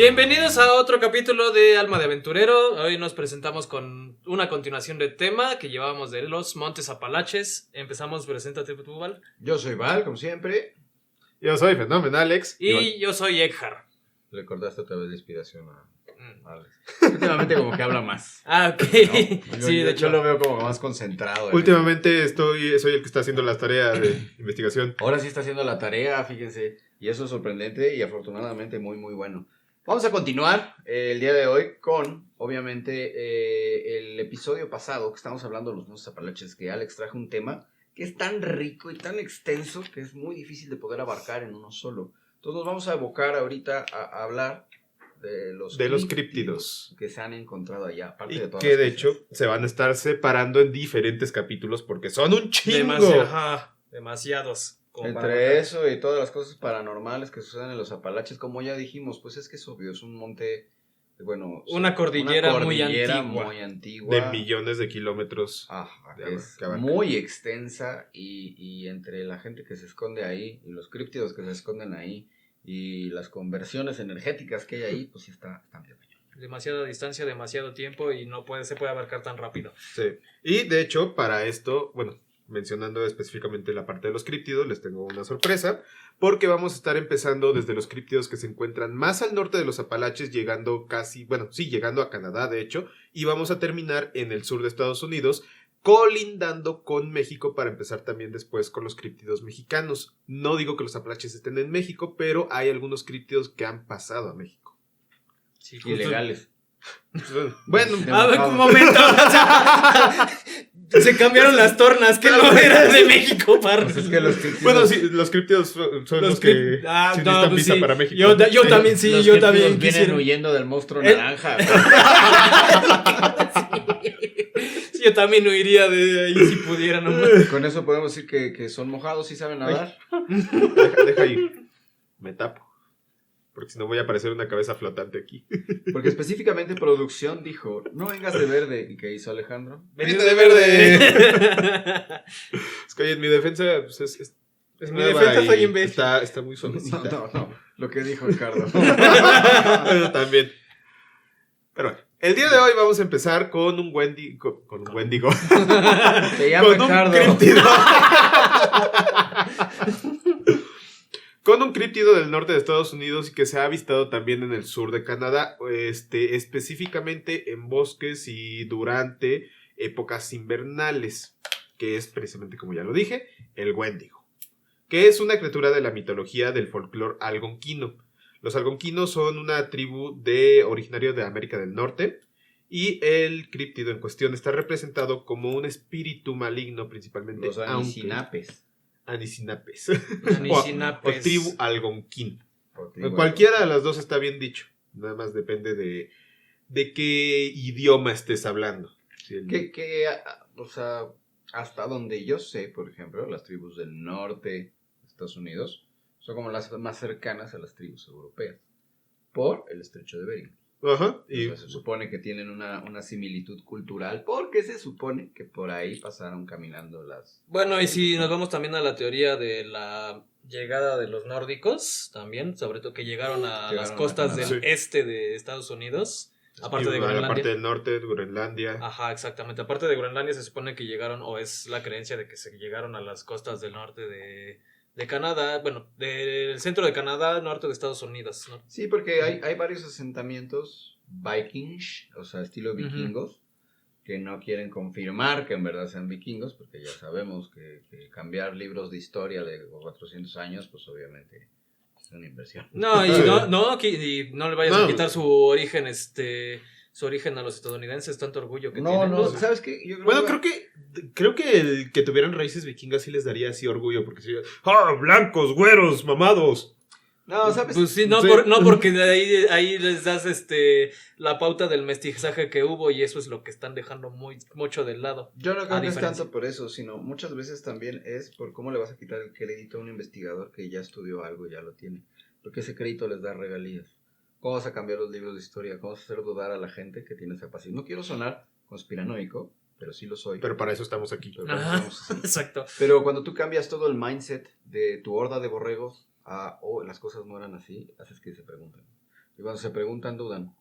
Bienvenidos a otro capítulo de Alma de Aventurero. Hoy nos presentamos con una continuación de tema que llevábamos de los Montes Apalaches. Empezamos, preséntate tú, Val. Yo soy Val, como siempre. Yo soy Fenómeno Alex. Y yo soy Ekhar. Le cortaste otra vez la inspiración a Alex. Últimamente como que habla más. Ah, ok. ¿No? Sí, de hecho. Yo lo veo como más concentrado. Últimamente soy el que está haciendo las tareas de investigación. Ahora sí está haciendo la tarea, fíjense. Y eso es sorprendente y afortunadamente muy, muy bueno. Vamos a continuar el día de hoy con, obviamente, el episodio pasado que estamos hablando de los Montes Apalaches, que Alex trajo un tema que es tan rico y tan extenso que es muy difícil de poder abarcar en uno solo. Entonces nos vamos a abocar ahorita a hablar de los críptidos que se han encontrado allá. Aparte y de todas que las de cosas. hecho se van a estar separando en diferentes capítulos porque son un chingo. Demasiados. Entre eso y todas las cosas paranormales que suceden en los Apalaches, como ya dijimos, pues es que es obvio, es un monte, bueno... Una cordillera muy antigua. De millones de kilómetros. Ajá, de que agua es que abarca. muy extensa y entre la gente que se esconde ahí y los críptidos que se esconden ahí y las conversiones energéticas que hay ahí, pues sí está bien. Demasiada distancia, demasiado tiempo y se puede abarcar tan rápido. Sí. Y de hecho, para esto, bueno, mencionando específicamente la parte de los críptidos, les tengo una sorpresa, porque vamos a estar empezando desde los críptidos que se encuentran más al norte de los Apalaches, llegando llegando a Canadá, de hecho, y vamos a terminar en el sur de Estados Unidos, colindando con México para empezar también después con los críptidos mexicanos. No digo que los Apalaches estén en México, pero hay algunos críptidos que han pasado a México. Sí, Ilegales. Bueno, a ver, un momento. Se cambiaron las tornas, que no era de México para... Pues es que los críptidos... bueno, sí, los críptidos son los que sí necesitan pues visa sí. para México. Yo también, sí, los yo críptidos también vienen quisiera. huyendo del monstruo naranja. Sí, yo también huiría de ahí si pudiera nomás. Con eso podemos decir que son mojados y saben nadar. Deja ahí. Me tapo. Porque si no voy a aparecer una cabeza flotante aquí. Porque específicamente producción dijo, no vengas de verde. ¿Y qué hizo Alejandro? ¡Venite de verde! Es que oye, en mi defensa pues, es En mi nueva defensa y soy imbécil. está muy suavecita. No. Lo que dijo Ricardo. Eso también. Pero bueno, el día de hoy vamos a empezar con un Wendigo. Con un Wendigo. Se llama Con un Ricardo. críptido. Con un críptido del norte de Estados Unidos y que se ha avistado también en el sur de Canadá, específicamente en bosques y durante épocas invernales, que es precisamente, como ya lo dije, el Wendigo, que es una criatura de la mitología del folclore algonquino. Los algonquinos son una tribu originario de América del Norte y el críptido en cuestión está representado como un espíritu maligno principalmente. Los anisinapes. Anisinapes. Anisinapes. O tribu algonquín. Cualquiera de las dos está bien dicho. Nada más depende de qué idioma estés hablando. Sí, O sea, hasta donde yo sé, por ejemplo, las tribus del norte de Estados Unidos son como las más cercanas a las tribus europeas. Por el estrecho de Bering. Ajá. O sea, se supone que tienen una similitud cultural porque se supone que por ahí pasaron caminando las... Bueno, y si nos vamos también a la teoría de la llegada de los nórdicos, también, sobre todo que llegaron a las costas del este de Estados Unidos, aparte de la parte Groenlandia. del norte, de Groenlandia. Ajá, exactamente. Aparte de Groenlandia se supone que llegaron, o es la creencia de que se llegaron a las costas del norte de Canadá, bueno, del centro de Canadá, norte de Estados Unidos, ¿no? Sí, porque hay varios asentamientos vikings, o sea, estilo vikingos, que no quieren confirmar que en verdad sean vikingos, porque ya sabemos que cambiar libros de historia de 400 años, pues obviamente es una inversión. No, y no le vayas a quitar su origen, su origen a los estadounidenses, tanto orgullo que tienen. No, ¿sabes qué? Yo Creo que el que tuvieran raíces vikingas sí les daría así orgullo, porque sería, blancos, güeros, mamados. No, ¿sabes? Pues sí, no porque de ahí les das la pauta del mestizaje que hubo y eso es lo que están dejando mucho del lado. Yo no creo que es tanto por eso, sino muchas veces también es por cómo le vas a quitar el crédito a un investigador que ya estudió algo y ya lo tiene. Porque ese crédito les da regalías. ¿Cómo vas a cambiar los libros de historia? ¿Cómo vas a hacer dudar a la gente que tiene esa capacidad? No quiero sonar conspiranoico, pero sí lo soy. Pero para eso estamos aquí. Exacto. Pero cuando tú cambias todo el mindset de tu horda de borregos a, las cosas no eran así, haces que se pregunten. Y cuando se preguntan, dudan.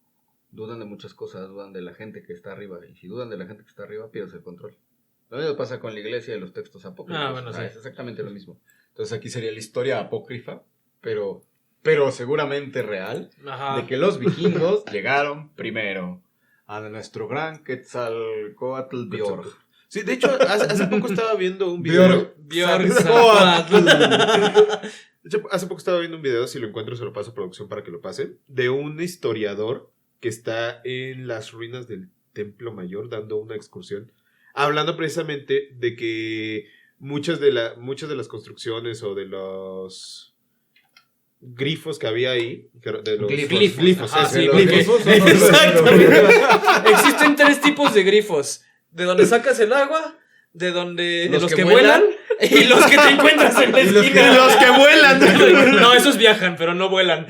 Dudan de muchas cosas, dudan de la gente que está arriba. Y si dudan de la gente que está arriba, pierdes el control. Lo mismo pasa con la iglesia y los textos apócrifos. Bueno, sí. Es exactamente lo mismo. Entonces aquí sería la historia apócrifa, pero seguramente real, Ajá. de que los vikingos llegaron primero a nuestro gran Quetzalcóatl Bjorg. Sí, de hecho, hace poco estaba viendo un video. De hecho, hace poco estaba viendo un video, si lo encuentro se lo paso a producción para que lo pasen, de un historiador que está en las ruinas del Templo Mayor dando una excursión, hablando precisamente de que muchas de las construcciones o de los grifos que había ahí, de los glifos, Ajá, sí, los glifos. glifos son Exactamente. Existen 3 tipos de grifos: de donde sacas el agua, de los que vuelan y los que te encuentras en la esquina. Y los que vuelan. No, esos viajan, pero no vuelan.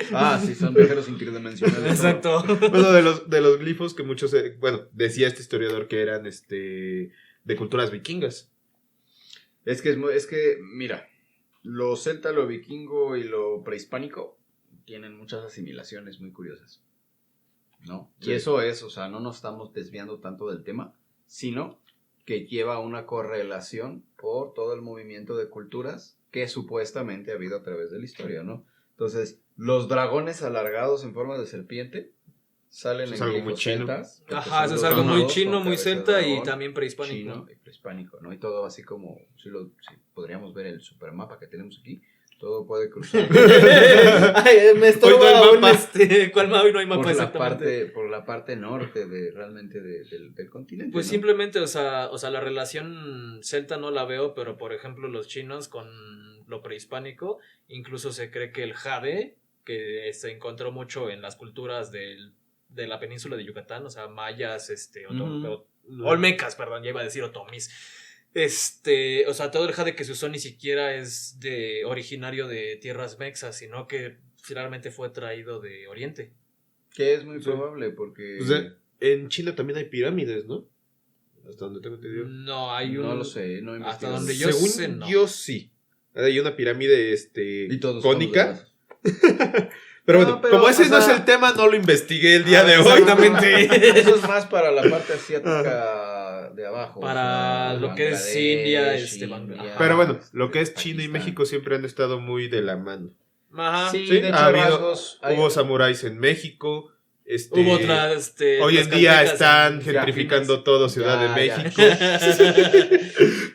Sí, son viajeros interdimensionales. Exacto. Bueno, de los glifos que muchos, decía este historiador que eran de culturas vikingas. Es que, mira, lo celta, lo vikingo y lo prehispánico tienen muchas asimilaciones muy curiosas, ¿no? Sí. Y eso es, o sea, no nos estamos desviando tanto del tema, sino que lleva una correlación por todo el movimiento de culturas que supuestamente ha habido a través de la historia, ¿no? Entonces, los dragones alargados en forma de serpiente salen Eso es en algo muy glifos chino. celtas. Ajá, eso es Son algo los muy dragones chino, con muy cabeza de celta y dragón, también prehispánico. chino y prehispánico, ¿no? Y todo así como, si podríamos ver el supermapa que tenemos aquí, todo puede cruzar. Ay, me Hoy no hay estorba mapa. ¿Cuál mapa? Hoy no hay mapa, por la exactamente. parte norte realmente del continente. Pues ¿no? simplemente, o sea, la relación celta no la veo, pero por ejemplo los chinos con lo prehispánico, incluso se cree que el jade, que se encontró mucho en las culturas de la península de Yucatán, o sea, mayas, olmecas, perdón, ya iba a decir otomís. O sea, todo el jade que se usó ni siquiera es originario de tierras mexas, sino que finalmente fue traído de Oriente. Que es muy Sí. probable porque... O sea, en China también hay pirámides, ¿no? Hasta donde tengo entendido. No, hay no lo sé, no he hasta investigado. donde yo Según sé, no. yo sí. Hay una pirámide Y todos cónica. somos de Pero No, bueno, pero, como ese o no es sea- el tema, no lo investigué el día de hoy. exactamente. Eso es más para la parte asiática de abajo. Para lo que es Bangladesh, India, Bangladesh. Pero bueno, lo que es China y Pakistán. México siempre han estado muy de la mano. Ajá. Sí, Sí, de hecho, ha habido- rasgos... Hubo samuráis en México. Hubo otras. Hoy en día están Ya, gentrificando fines. todo Ciudad Ya, de ya. México.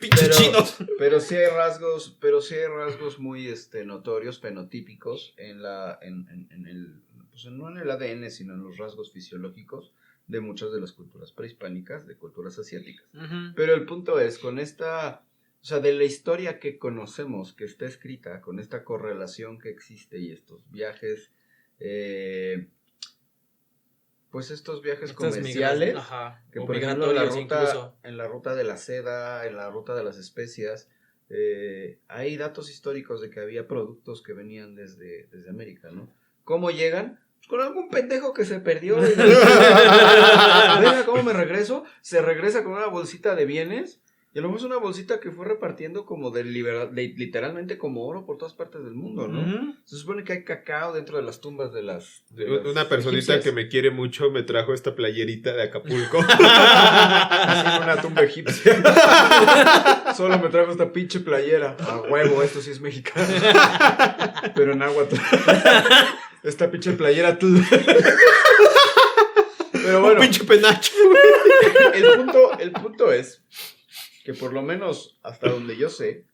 Pinches Pero- chinos. Pero sí hay rasgos muy notorios, fenotípicos en el, pues no en el ADN, sino en los rasgos fisiológicos de muchas de las culturas prehispánicas, de culturas asiáticas. Ujú. Pero el punto es, con esta, o sea, de la historia que conocemos, que está escrita, con esta correlación que existe y estos viajes, pues estos viajes Estas comerciales, ajá, que o por ejemplo migratorios incluso. en la ruta de la seda, en la ruta de las especias, hay datos históricos de que había productos que venían desde América, ¿no? ¿Cómo llegan? Con algún pendejo que se perdió. Venga, ¿cómo me regreso? Se regresa con una bolsita de bienes. Y a lo mejor es una bolsita que fue repartiendo como literalmente como oro por todas partes del mundo, ¿no? Ujú. Se supone que hay cacao dentro de las tumbas de las Una personita egipcias. que me quiere mucho me trajo esta playerita de Acapulco. Así en una tumba egipcia. Solo me trajo esta pinche playera. A huevo, esto sí es mexicano. Pero en agua. Esta pinche playera. Pero bueno, Un pinche penacho. el punto es que por lo menos hasta donde yo sé,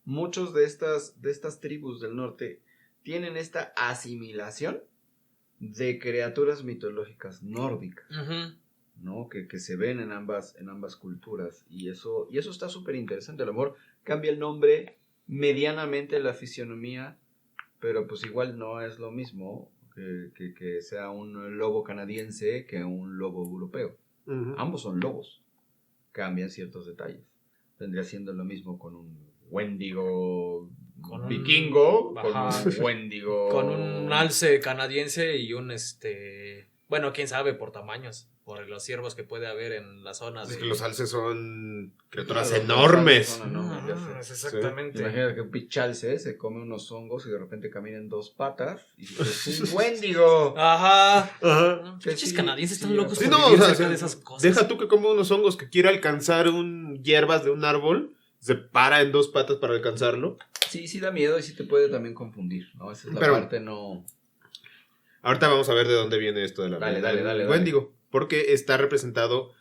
muchos de estas tribus del norte tienen esta asimilación de criaturas mitológicas nórdicas. Ujú. ¿No? Que se ven en ambas culturas y eso está súper interesante. A lo mejor cambia el nombre, medianamente la fisionomía, pero pues igual no es lo mismo que sea un lobo canadiense que un lobo europeo. Ambos son lobos, cambian ciertos detalles. Vendría siendo lo mismo con un Wendigo Con un- vikingo, con Ajá. un Wendigo Con un alce canadiense y un Bueno, quién sabe por tamaños, por los ciervos que puede haber en las zonas. Es de- que los alces son criaturas Los enormes. son enormes, ya sé. No, exactamente. Imagínate que un pichalce se come unos hongos y de repente camina en 2 patas y es un Wendigo. Ajá. Ajá. Que Pinches sí, canadienses sí, están locos Sí, por no, o vivir sea, cerca de esas cosas. deja tú que come unos hongos que quiere alcanzar hierbas de un árbol, se para en 2 patas para alcanzarlo. Sí da miedo y sí te puede también confundir, ¿no? Esa es la Pero- parte no... Ahorita vamos a ver de dónde viene esto de la Dale. Wendigo. Porque está representado.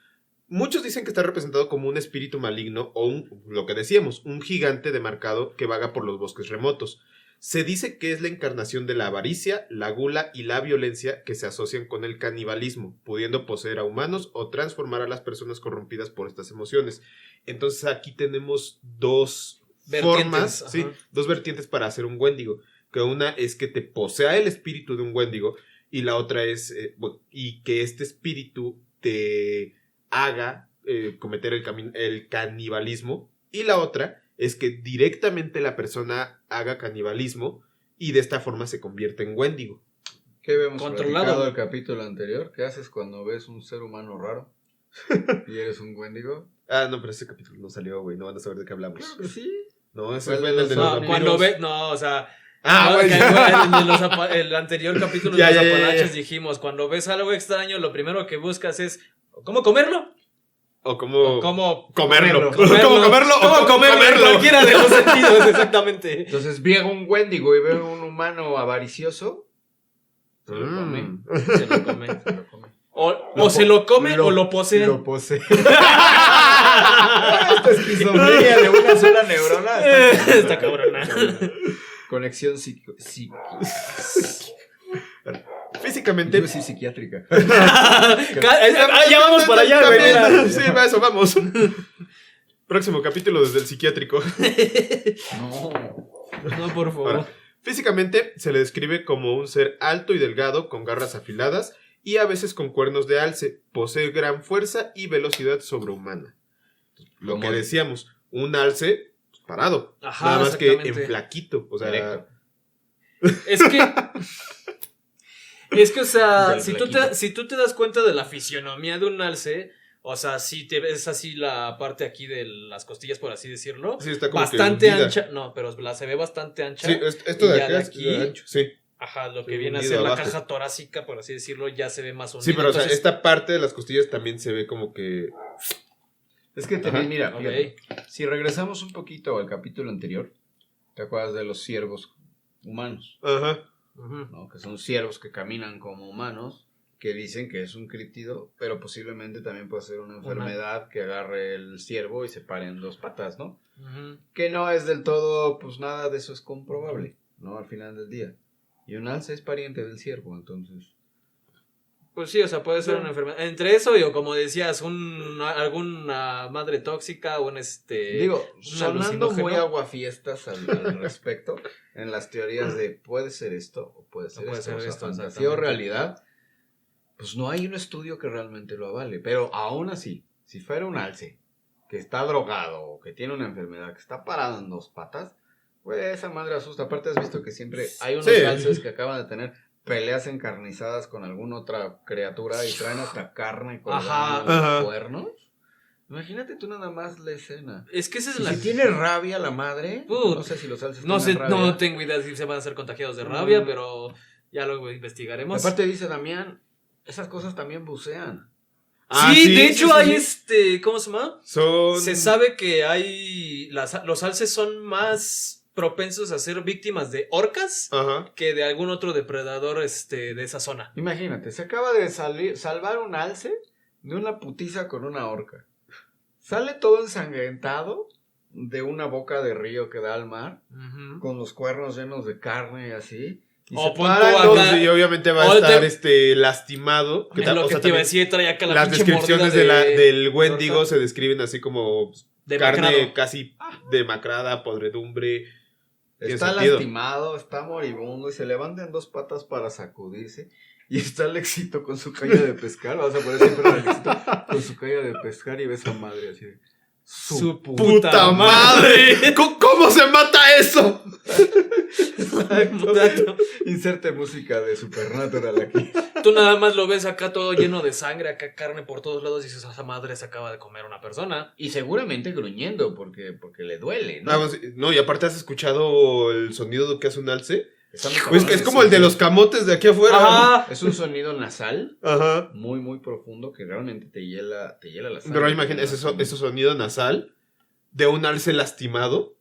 Muchos dicen que está representado como un espíritu maligno o lo que decíamos, un gigante demarcado que vaga por los bosques remotos. Se dice que es la encarnación de la avaricia, la gula y la violencia que se asocian con el canibalismo, pudiendo poseer a humanos o transformar a las personas corrompidas por estas emociones. Entonces aquí tenemos 2 Vertientes, formas, ajá. sí, 2 vertientes para hacer un Wendigo. Que una es que te posea el espíritu de un Wendigo y la otra es y que este espíritu te haga cometer el canibalismo, y la otra es que directamente la persona haga canibalismo y de esta forma se convierte en Wendigo. ¿Qué vemos Controlado. platicado el capítulo anterior? ¿Qué haces cuando ves un ser humano raro y eres un Wendigo? Ah, no, pero ese capítulo no salió, güey, no van a saber de qué hablamos. Claro que sí. No, ese Fue fue el de el de los los No, vampiros. cuando ve, no, o sea, Ah, no, güey, que ya. en el anterior capítulo de Ya, los ya, ya, Apalaches ya. dijimos, cuando ves algo extraño, lo primero que buscas es ¿cómo comerlo? O como O ¿cómo comerlo. comerlo. ¿Cómo comerlo? ¿Cómo o comerlo? En cualquiera de los sentidos, exactamente. Entonces veo un Wendigo y veo un humano avaricioso. Se lo come. Mm. Se lo come. Se lo come. O se lo come o lo posee. Lo posee. Esta esquizofrenia de una sola neurona. Está cabrona. Conexión Físicamente. Yo sí, psiquiátrica. Ya vamos para allá, güey. También, mira. sí, para eso vamos. Próximo capítulo desde el psiquiátrico. No. No, por favor. Ahora, físicamente se le describe como un ser alto y delgado con garras afiladas y a veces con cuernos de alce. Posee gran fuerza y velocidad sobrehumana. Lo que Como- decíamos, un alce parado. Ajá, nada más que exactamente. en flaquito. O sea, Directo. Es que, o sea, Del si tú te das cuenta de la fisionomía de un alce, o sea, si te ves así la parte aquí de las costillas, por así decirlo, sí, está como que bastante hundida. ancha, no, pero se ve bastante ancha. Sí, esto de Y ya acá de es aquí- ancho, sí. Ajá, lo que Sí, viene a hundido ser la abajo. caja torácica, por así decirlo, ya se ve más hundida. Sí, pero o sea, Entonces, esta parte de las costillas también se ve como que... Es que también, mira, ok. fíjate, si regresamos un poquito al capítulo anterior, ¿te acuerdas de los ciervos humanos? Ajá. Ujú. ¿No? Que son ciervos que caminan como humanos, que dicen que es un críptido, pero posiblemente también puede ser una enfermedad que agarre el ciervo y se pare en 2 patas, ¿no? Ujú. Que no es del todo, pues nada de eso es comprobable, ¿no? Al final del día. Y un alce es pariente del ciervo, entonces... Pues sí, o sea, puede ser una enfermedad. Entre eso y, o como decías, alguna madre tóxica, Digo, un sonando alucinógeno. muy aguafiestas al respecto, en las teorías de puede ser esto o puede ser puede esto, ser o sea, esto, fantasía o exactamente. realidad, pues no hay un estudio que realmente lo avale. Pero aún así, si fuera un alce que está drogado o que tiene una enfermedad, que está parado en 2 patas, pues esa madre asusta. Aparte has visto que siempre hay unos Sí. alces que acaban de tener peleas encarnizadas con alguna otra criatura y traen hasta carne con Ajá. los cuernos. Imagínate tú nada más la escena. Es que esa es Y la... si tiene rabia la madre, Put. no sé si los alces No sé, tengan rabia. no tengo idea si se van a ser contagiados de rabia, Mm. pero ya luego investigaremos. Aparte dice Damián, esas cosas también bucean. Sí, de hecho hay sí. ¿cómo se llama? Son... Se sabe que hay los alces son más propensos a ser víctimas de orcas Ajá. que de algún otro depredador de esa zona. Imagínate, se acaba de salvar un alce de una putiza con una orca. Sale todo ensangrentado de una boca de río que da al mar, Ujú. con los cuernos llenos de carne y así. Y O se pon paran tú los- acá- Sí, obviamente va a O estar te- lastimado. Es lo o que sea, te iba a también decir, trae acá la las pinche descripciones mordida del Wendigo orca. se describen así como Demacrado. carne casi demacrada, podredumbre. Tiene Está sentido. lastimado, está moribundo y se levanta en 2 patas para sacudirse. Y está Alexito con su caña de pescar. Vas a poner siempre a Alexito con su caña de pescar y ves a madre así de, Su ¡Puta madre! ¿Cómo se mata eso? Exacto. Inserte música de Supernatural aquí. Tú nada más lo ves acá todo lleno de sangre, acá carne por todos lados y dices, esa madre se acaba de comer una persona. Y seguramente gruñendo porque le duele, ¿no? Ah, pues, no, y aparte has escuchado el sonido que hace un alce. Está muy Pues cabrón, es como el de los camotes de aquí afuera. Ajá. Es un sonido nasal Ajá. muy, muy profundo que realmente te hiela la sangre. Pero imagínate ese sonido nasal de un alce lastimado.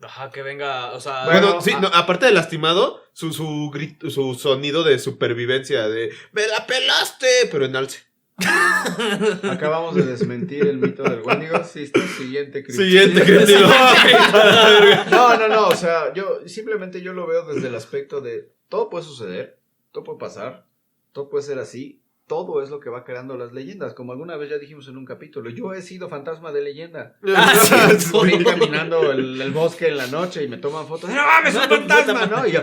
Ajá, que venga, o sea... Bueno, sí, no, aparte de lastimado, su grito, su sonido de supervivencia de ¡me la pelaste! Pero en alce. Acabamos de desmentir el mito del Wendigo. Sí, está siguiente crítico. Siguiente crítico. No, o sea, yo lo veo desde el aspecto de todo puede suceder, todo puede pasar, todo puede ser así, todo es lo que va creando las leyendas, como alguna vez ya dijimos en un capítulo, yo he sido fantasma de leyenda. Voy caminando el bosque en la noche y me toman fotos, ¡no mames, es un fantasma! ¿No? Y yo,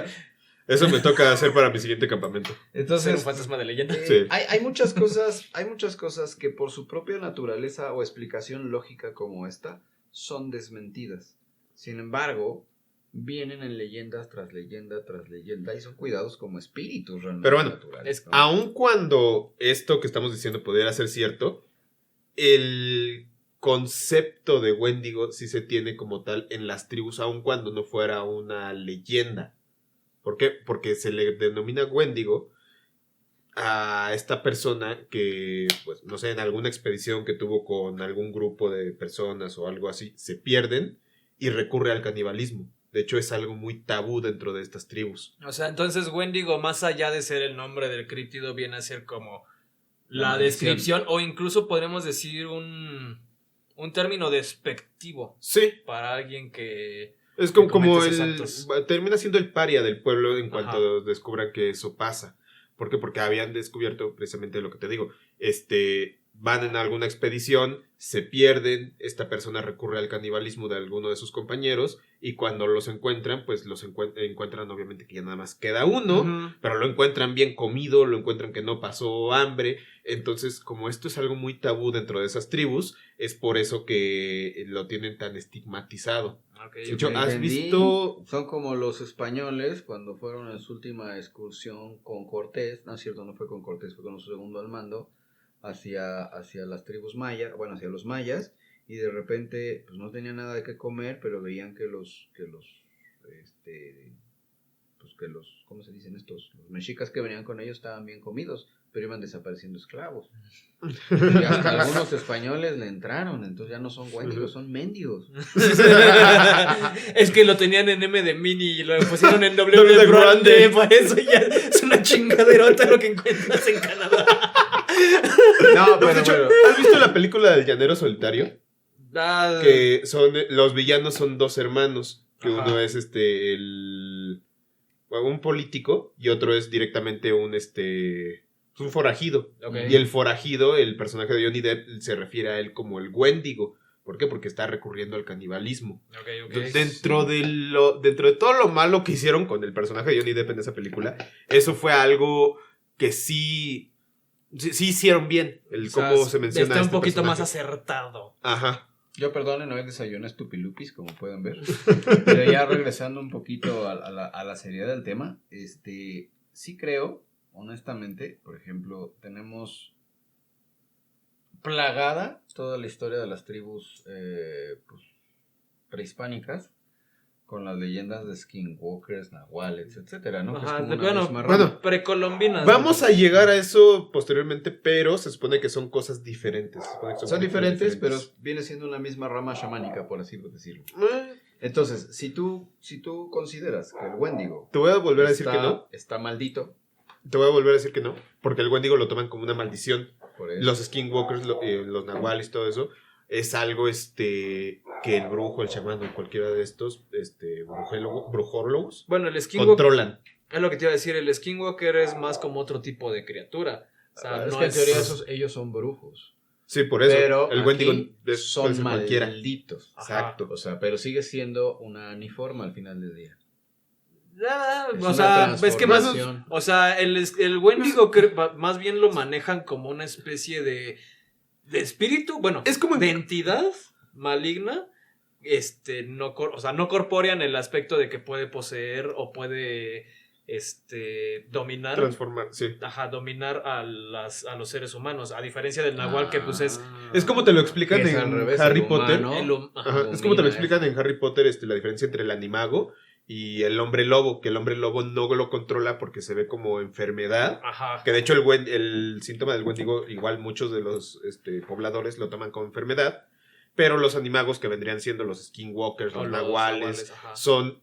Eso me toca hacer para mi siguiente campamento. entonces, Ser un fantasma de leyenda. Sí. hay muchas cosas que por su propia naturaleza o explicación lógica como esta son desmentidas. Sin embargo, vienen en leyendas tras leyenda tras leyenda y son cuidados como espíritus realmente Pero bueno, naturales, ¿no? Aun cuando esto que estamos diciendo pudiera ser cierto, el concepto de Wendigo sí se tiene como tal en las tribus, aun cuando no fuera una leyenda. ¿Por qué? Porque se le denomina Wendigo a esta persona que, pues, no sé, en alguna expedición que tuvo con algún grupo de personas o algo así, se pierden y recurre al canibalismo. De hecho, es algo muy tabú dentro de estas tribus. O sea, entonces Wendigo, más allá de ser el nombre del críptido, viene a ser como La la maldición. descripción, o incluso podríamos decir un término despectivo Sí. para alguien que... Es como, que comete como esos el... actos. Termina siendo el paria del pueblo en cuanto Ajá. descubran que eso pasa. ¿Por qué? Porque habían descubierto precisamente lo que te digo. Van en alguna expedición, se pierden, esta persona recurre al canibalismo de alguno de sus compañeros y cuando los encuentran, pues los encuentran obviamente que ya nada más queda uno, Ujú. pero lo encuentran bien comido, lo encuentran que no pasó hambre. Entonces, como esto es algo muy tabú dentro de esas tribus, es por eso que lo tienen tan estigmatizado. Ok, De hecho, ok. ¿has Entendí. visto? Son como los españoles cuando fueron en su última excursión con Cortés, no es cierto, no fue con Cortés, fue con su segundo al mando, hacia las tribus mayas, bueno, hacia los mayas, y de repente pues no tenían nada de qué comer, pero veían que los ¿cómo se dicen estos? Los mexicas que venían con ellos estaban bien comidos, pero iban desapareciendo esclavos. Y hasta algunos españoles le entraron, entonces ya no son Wendigos, son mendigos. Es que lo tenían en M de mini y lo pusieron en W W de de grande. grande. Por eso ya es una chingaderota lo que encuentras en Canadá. No, De hecho, ¿has visto la película del Llanero Solitario? Ah, Que los villanos son dos hermanos. Que Ajá. uno es un político y otro es directamente un forajido. ok. Y el forajido, el personaje de Johnny Depp, se refiere a él como el Wendigo. ¿Por qué? Porque está recurriendo al canibalismo. Ok, ok. Entonces, dentro de todo lo malo que hicieron con el personaje de Johnny Depp en esa película, eso fue algo que sí hicieron bien. El O sea, cómo se menciona está a un este poquito más personaje. acertado. Ajá. Yo, perdonen, hoy desayuné estupilupis, como pueden ver. Pero ya regresando un poquito a la seriedad del tema, sí creo, honestamente, por ejemplo, tenemos plagada toda la historia de las tribus pues, prehispánicas con las leyendas de skinwalkers, nahuales, etcétera, ¿no? Que es Ajá, como una bueno, misma rama. bueno, Precolombinas. Vamos a llegar a eso posteriormente, pero se supone que son cosas diferentes. Se supone que Son muy diferentes, pero viene siendo una misma rama chamánica, por así decirlo. Eh, Entonces, si tú consideras que el Wendigo Te voy a volver a decir que no. está maldito, Te voy a volver a decir que no. Porque el Wendigo lo toman como una maldición. por eso. Los skinwalkers, los nahuales, todo eso, es algo que el brujo, el chamán o cualquiera de estos brujólogos Bueno, el skinwalker controlan. es lo que te iba a decir. El skinwalker es más como otro tipo de criatura. O sea, es no que en teoría es... ellos son brujos. Sí, por eso. Pero el aquí Wendigo puede son ser cualquiera. malditos. Exacto. O sea, pero sigue siendo una uniforme al final del día. Ah, Es o una sea, es que más... transformación. O sea, el Wendigo más bien lo manejan como una especie de espíritu, bueno, Es como de entidad maligna, no corpórea en el aspecto de que puede poseer o puede dominar. Transformar, sí. Ajá, dominar a los seres humanos. A diferencia del Nahual, que pues Es como te lo explican Que es en al revés, Harry el Potter. humano Ajá, es como te lo domina explican eso. en Harry Potter, la diferencia entre el animago y el hombre lobo, que el hombre lobo no lo controla porque se ve como enfermedad. Ajá. Que de hecho el síntoma del Wendigo, igual muchos de los pobladores lo toman como enfermedad, pero los animagos, que vendrían siendo los skinwalkers, O los los nahuales, nahuales, ajá. son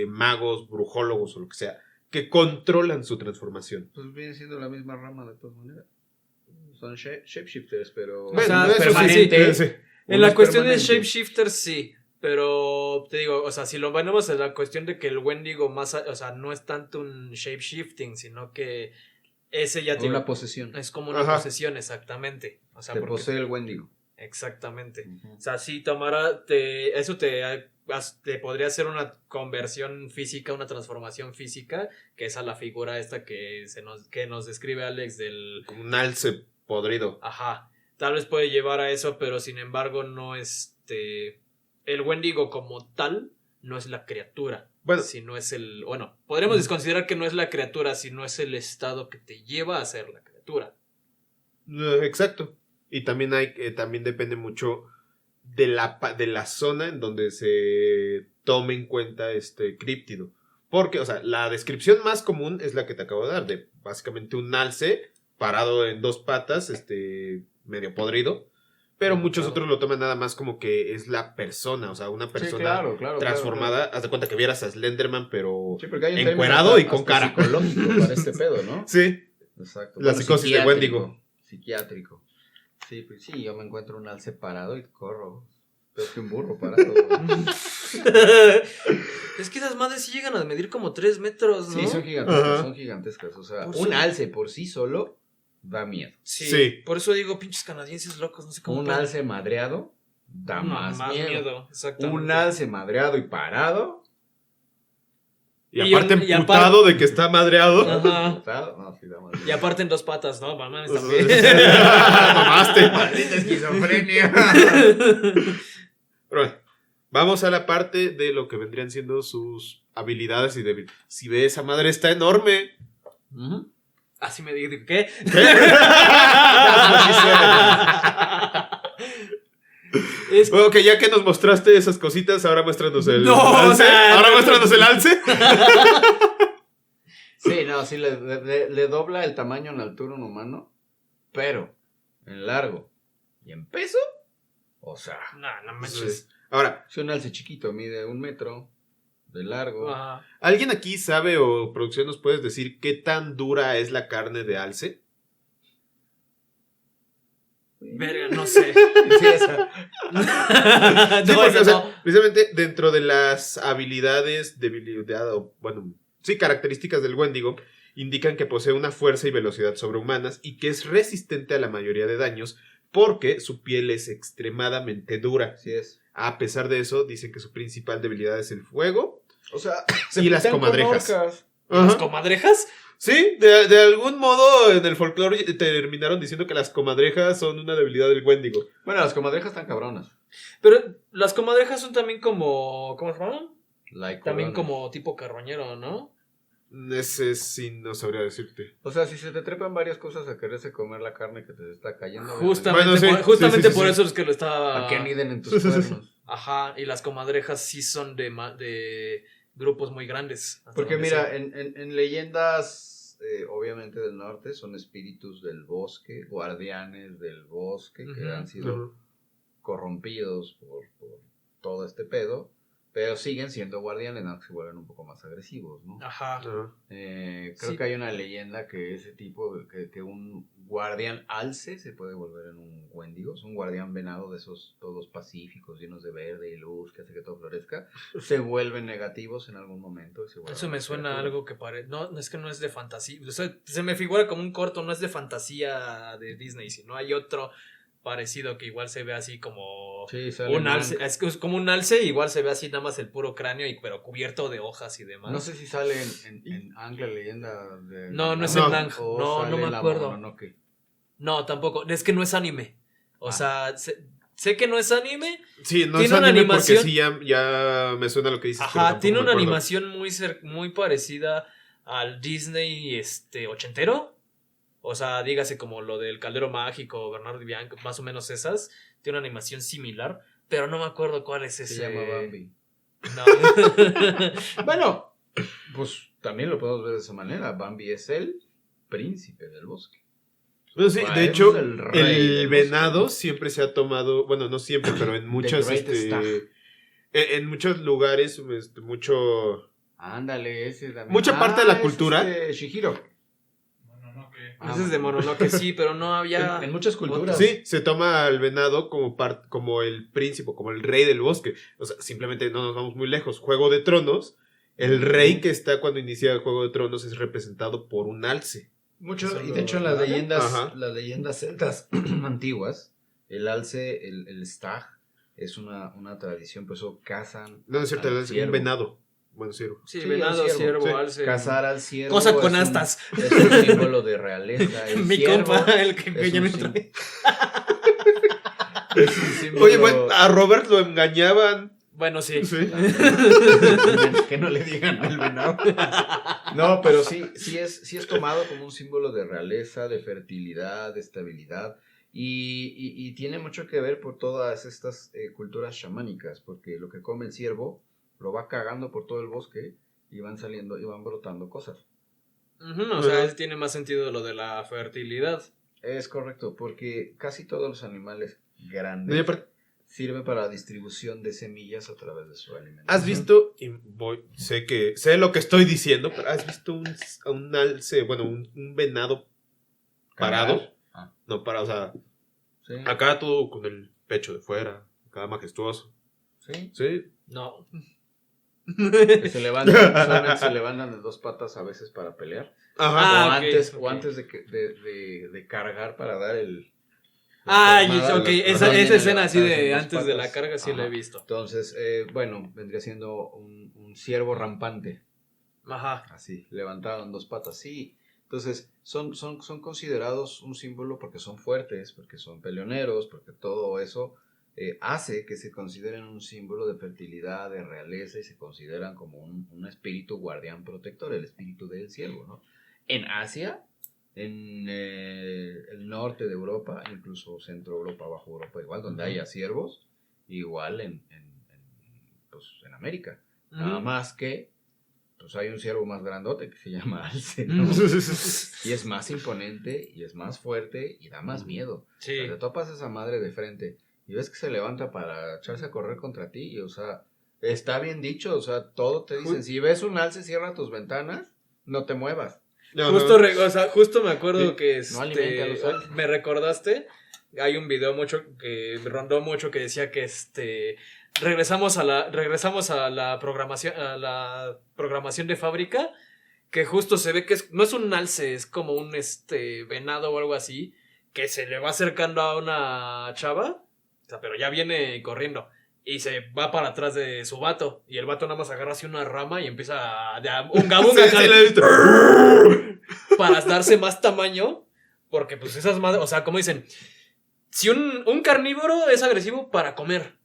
magos, brujólogos o lo que sea, que controlan su transformación. Pues viene siendo la misma rama de todas maneras. Son shapeshifters, pero... O sea, uno es pero sí, permanente. sí. En uno la es cuestión de permanente. shapeshifters, sí. Pero te digo, o sea, si lo ponemos en la cuestión de que el Wendigo no es tanto un shapeshifting, sino que ese ya Una posesión. es como una Ajá. posesión, exactamente. O sea, Te porque posee el Wendigo. exactamente. Ujú. O sea, si eso te podría hacer una conversión física, una transformación física, que es a la figura esta que nos describe Alex del... Como un alce podrido. Ajá, tal vez puede llevar a eso, pero sin embargo no el Wendigo como tal no es la criatura. Bueno. Sino es podríamos desconsiderar que no es la criatura, sino es el estado que te lleva a ser la criatura. Exacto. Y también también depende mucho de la zona en donde se tome en cuenta este críptido. Porque, o sea, la descripción más común es la que te acabo de dar, de básicamente un alce parado en dos patas, medio podrido. Pero muchos Claro. otros lo toman nada más como que es la persona, o sea, una persona claro, transformada. claro. Haz de cuenta que vieras a Slenderman, pero Sí, porque hay un término encuerado hasta- y con hasta cara. psicológico para este pedo, ¿no? Sí. Exacto. La psicosis de psiquiátrico. Wendigo. Psiquiátrico. Sí, pues sí, yo me encuentro un alce parado y corro. Peor que un burro parado. Es que esas madres sí llegan a medir como 3 metros, ¿no? Sí, son gigantescas, Ajá. son gigantescas. O sea, Por un eso- alce por sí solo da miedo. Sí. Por eso digo, pinches canadienses locos, no sé cómo. Un pueden- alce madreado da No, más miedo. exactamente. Un alce madreado y parado. Y Y aparte un- y emputado de que está madreado. Ajá. No, sí da más Y miedo. aparte en 2 patas, ¿no? Mamá, también. Mamaste. Maldita esquizofrenia. Pero bueno, vamos a la parte de lo que vendrían siendo sus habilidades y debilidades. Si ve, esa madre está enorme. Ujú. Así me digo, ¿qué? Es Bueno, que ya que nos mostraste esas cositas, ahora muéstranos el No, alce. nah, Ahora no. muéstranos el alce. Sí, no, sí le dobla el tamaño en altura a un humano, pero en largo y en peso, o sea, no manches. Ahora, si un alce chiquito mide 1 metro de largo, Ajá. ¿alguien aquí sabe o producción nos puedes decir qué tan dura es la carne de alce? Verga, no sé. sí, esa. Sí, No, porque, esa o sea, no. precisamente dentro de las habilidades, debilidad, o, bueno, sí, características del Wendigo, indican que posee una fuerza y velocidad sobrehumanas y que es resistente a la mayoría de daños porque su piel es extremadamente dura. Así es. A pesar de eso, dicen que su principal debilidad es el fuego. O sea, Y las putean con comadrejas. orcas. ¿Las Ajá. comadrejas? Sí, de algún modo en el folclore terminaron diciendo que las comadrejas son una debilidad del Wendigo. Bueno, las comadrejas están cabronas. Pero las comadrejas son también como... ¿Cómo se llaman? Like También cabrones. como tipo carroñero, ¿no? Ese sí no sabría decirte. O sea, si se te trepan varias cosas a quererse comer la carne que te está cayendo. Justamente, Bueno, sí, justamente sí, sí, por sí. eso es que lo estaba... ¿A qué aniden en tus cuernos? Ajá, y las comadrejas sí son de grupos muy grandes. hasta Porque donde mira, sé. en leyendas, obviamente del norte, son espíritus del bosque, guardianes del bosque, que Ujú. han sido corrompidos por todo este pedo, pero siguen siendo guardianes, ¿no? Que se vuelven un poco más agresivos, ¿no? Ajá. Ajá. Creo Sí. que hay una leyenda que ese tipo, que un guardián alce se puede volver en un Wendigo, es un guardián venado de esos todos pacíficos, llenos de verde y luz, que hace que todo florezca, se vuelven negativos en algún momento. Y se vuelven Eso me suena a criaturas. algo que parece... No, es que no es de fantasía. O sea, se me figura como un corto, no es de fantasía de Disney, sino hay otro parecido que igual se ve así como... Sí, sale Un en alce, blanco. es como un alce, igual se ve así nada más el puro cráneo, pero cubierto de hojas y demás. No sé si sale en Ang, la leyenda de... No, no es en Ang. o No, sale no me en la acuerdo. Mononoke. No, tampoco. Es que no es anime. O Ah. sea, sé que no es anime. Sí, no tiene es una anime animación. porque sí, ya me suena lo que dices. pero Ajá, tampoco tiene me una acuerdo. animación muy parecida al Disney ochentero. O sea, dígase como lo del Caldero Mágico, Bernardo y Bianca, más o menos esas. Tiene una animación similar, pero no me acuerdo cuál es ese. Se llama Bambi. No. Bueno, pues también lo podemos ver de esa manera. Bambi es el príncipe del bosque. Bueno, sí, Ah, de es hecho, el rey el del venado bosque. siempre se ha tomado, bueno, no siempre, pero en muchas, Great Stag. en muchos lugares, mucho, Ándale, ese también. Mucha parte de la es cultura. Shihiro. Ese es de Mononoke, sí, pero no había. En muchas culturas. sí, se toma al venado como el príncipe, como el rey del bosque. O sea, simplemente no nos vamos muy lejos. Juego de Tronos, el rey que está cuando inicia el Juego de Tronos es representado por un alce. Mucho, Eso y lo- de hecho en las Ajá. leyendas celtas antiguas, el alce, el stag, es una tradición, por eso cazan. No, es cierto, al es un ciervo. venado. Bueno, ciervo. Sí, Sí, venado, el ciervo. ciervo, Sí. alce. Cazar al ciervo. Cosa con es astas. Es un símbolo de realeza. El Mi ciervo compa, el que es ya un me sim- trae. es un símbolo- Oye, bueno, a Robert lo engañaban. Bueno, sí. Sí. que no le digan al venado. No, pero sí es tomado como un símbolo de realeza, de fertilidad, de estabilidad. Y tiene mucho que ver por todas estas culturas chamánicas, porque lo que come el ciervo lo va cagando por todo el bosque y van saliendo y van brotando cosas. Ujú, o sea, tiene más sentido lo de la fertilidad. Es correcto, porque casi todos los animales No, y grandes aparte, sirven para la distribución de semillas a través de su alimentación. ¿has visto? Y sé lo que estoy diciendo, pero ¿has visto un alce, bueno, un venado parado? Cagar. Ah. No, parado, o sea, Sí, acá todo con el pecho de fuera, acá majestuoso. sí. Sí. No. Que se levantan, solamente se levantan de dos patas a veces para pelear. Ajá. Ah, o antes, ok. o antes de cargar para dar el. Ah, tornada, ok, los- esa vienen escena así levantadas en de dos antes de la patas. carga sí la he Ajá. visto. Entonces, bueno, vendría siendo un ciervo rampante, Ajá. así, levantado en dos patas, sí. Entonces, son considerados un símbolo porque son fuertes, porque son peleoneros, porque todo eso hace que se consideren un símbolo de fertilidad, de realeza, y se consideran como un espíritu guardián protector, el espíritu del ciervo, ¿no? En Asia, en el norte de Europa, incluso centro Europa, bajo Europa, igual, donde haya ciervos, igual pues, en América. Nada Ujú. más que pues hay un ciervo más grandote que se llama alce, ¿no? Y es más imponente, y es más fuerte, y da más miedo. Sí. Te topas a esa madre de frente y ves que se levanta para echarse a correr contra ti, y, o sea, está bien dicho, o sea, todo te dicen, si ves un alce, cierra tus ventanas, no te muevas. No, Justo, no. o sea, justo me acuerdo Sí. que No alimente a los alces. me recordaste. Hay un video mucho que me rondó mucho que decía que regresamos a la programación de fábrica, que justo se ve que no es un alce, es como un venado o algo así, que se le va acercando a una chava, o sea, pero ya viene corriendo. Y se va para atrás de su vato. Y el vato nada más agarra así una rama y empieza a unga bunga Sí, sí, lo he visto. para darse más tamaño. Porque pues esas madres, o sea, como dicen, si un carnívoro es agresivo para comer,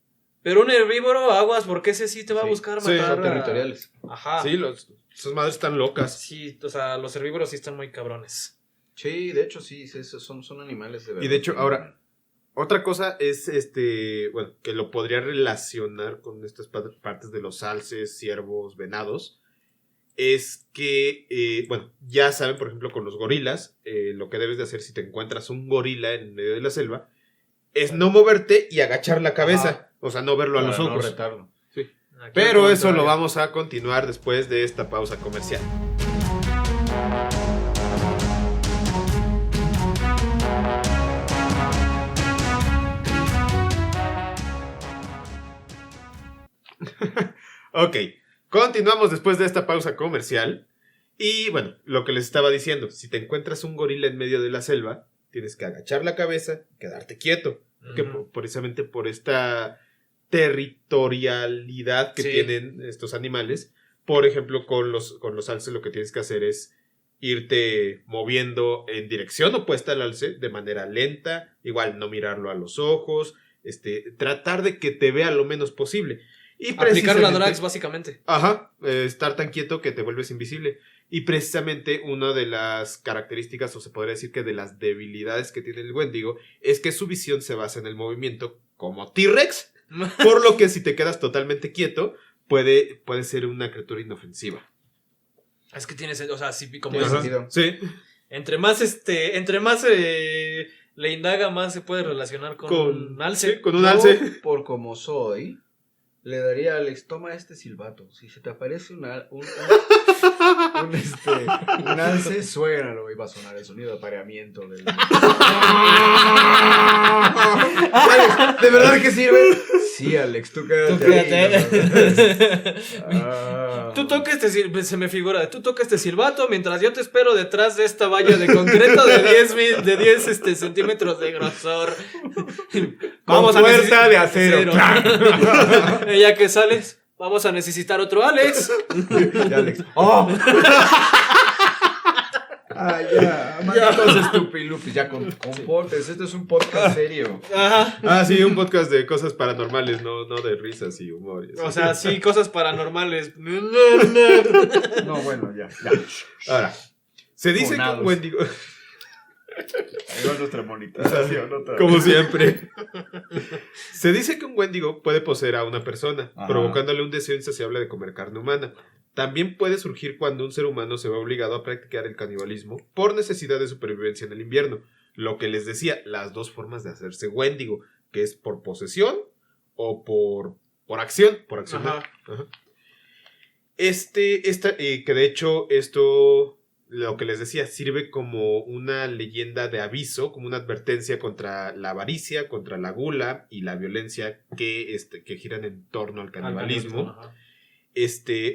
pero un herbívoro, aguas, porque ese sí te va a Sí, buscar sí, matar. Son territoriales. Ajá. Sí, esas madres están locas. Sí, o sea, los herbívoros sí están muy cabrones. Sí, de hecho, sí, son animales de verdad. Y de hecho, ahora, otra cosa es, bueno, que lo podría relacionar con estas partes de los alces, ciervos, venados, es que, bueno, ya saben, por ejemplo, con los gorilas, lo que debes de hacer si te encuentras un gorila en medio de la selva, es no moverte y agachar la cabeza, Ajá. o sea, no verlo a Para los no ojos. retarlo. Aquí Pero al eso lo contrario. vamos a continuar después de esta pausa comercial. Ok, continuamos después de esta pausa comercial. Y bueno, lo que les estaba diciendo, si te encuentras un gorila en medio de la selva, tienes que agachar la cabeza, quedarte quieto. Que Ujú. precisamente por esta territorialidad que Sí. tienen estos animales, por ejemplo, con los alces lo que tienes que hacer es irte moviendo en dirección opuesta al alce de manera lenta, igual no mirarlo a los ojos, tratar de que te vea lo menos posible. Y aplicar la Drax, básicamente. Ajá, estar tan quieto que te vuelves invisible. Y precisamente una de las características, o se podría decir que de las debilidades que tiene el Wendigo, es que su visión se basa en el movimiento como T-Rex, por lo que si te quedas totalmente quieto, puede ser una criatura inofensiva. Es que tiene sentido, o sea, sí, como Tiene es, sentido. Sí. entre más le indaga, más se puede relacionar con un alce. Sí, con un Yo, alce. por como soy, le daría a Alex, toma este silbato. Si se te aparece un alce, suénalo y va a sonar el sonido de apareamiento del... Alex, ¿de verdad que sirve? Sí, Alex, tú quédate ahí. Tú toca se me figura, tú toca este silbato mientras yo te espero detrás de esta valla de concreto de 10 centímetros de grosor. Vamos a puerta de acero. Ya que sales, vamos a necesitar otro Alex. Y Alex. ¡Oh! Ya, malditos estupilupis, ya comportes, esto es un podcast serio. Ajá. Sí, un podcast de cosas paranormales, no de risas y humor. O sea, sí, cosas paranormales. No, bueno, ya. Ahora, se dice que un Wendigo... Ahí va nuestra monetización otra vez. Como siempre. Se dice que un Wendigo puede poseer a una persona, Ajá, provocándole un deseo insaciable de comer carne humana. También puede surgir cuando un ser humano se ve obligado a practicar el canibalismo por necesidad de supervivencia en el invierno. Lo que les decía, las dos formas de hacerse Wendigo, que es por posesión o por acción. Por acción. Ajá. Ajá. Que de hecho esto, lo que les decía, sirve como una leyenda de aviso, como una advertencia contra la avaricia, contra la gula y la violencia que giran en torno al canibalismo. Ajá.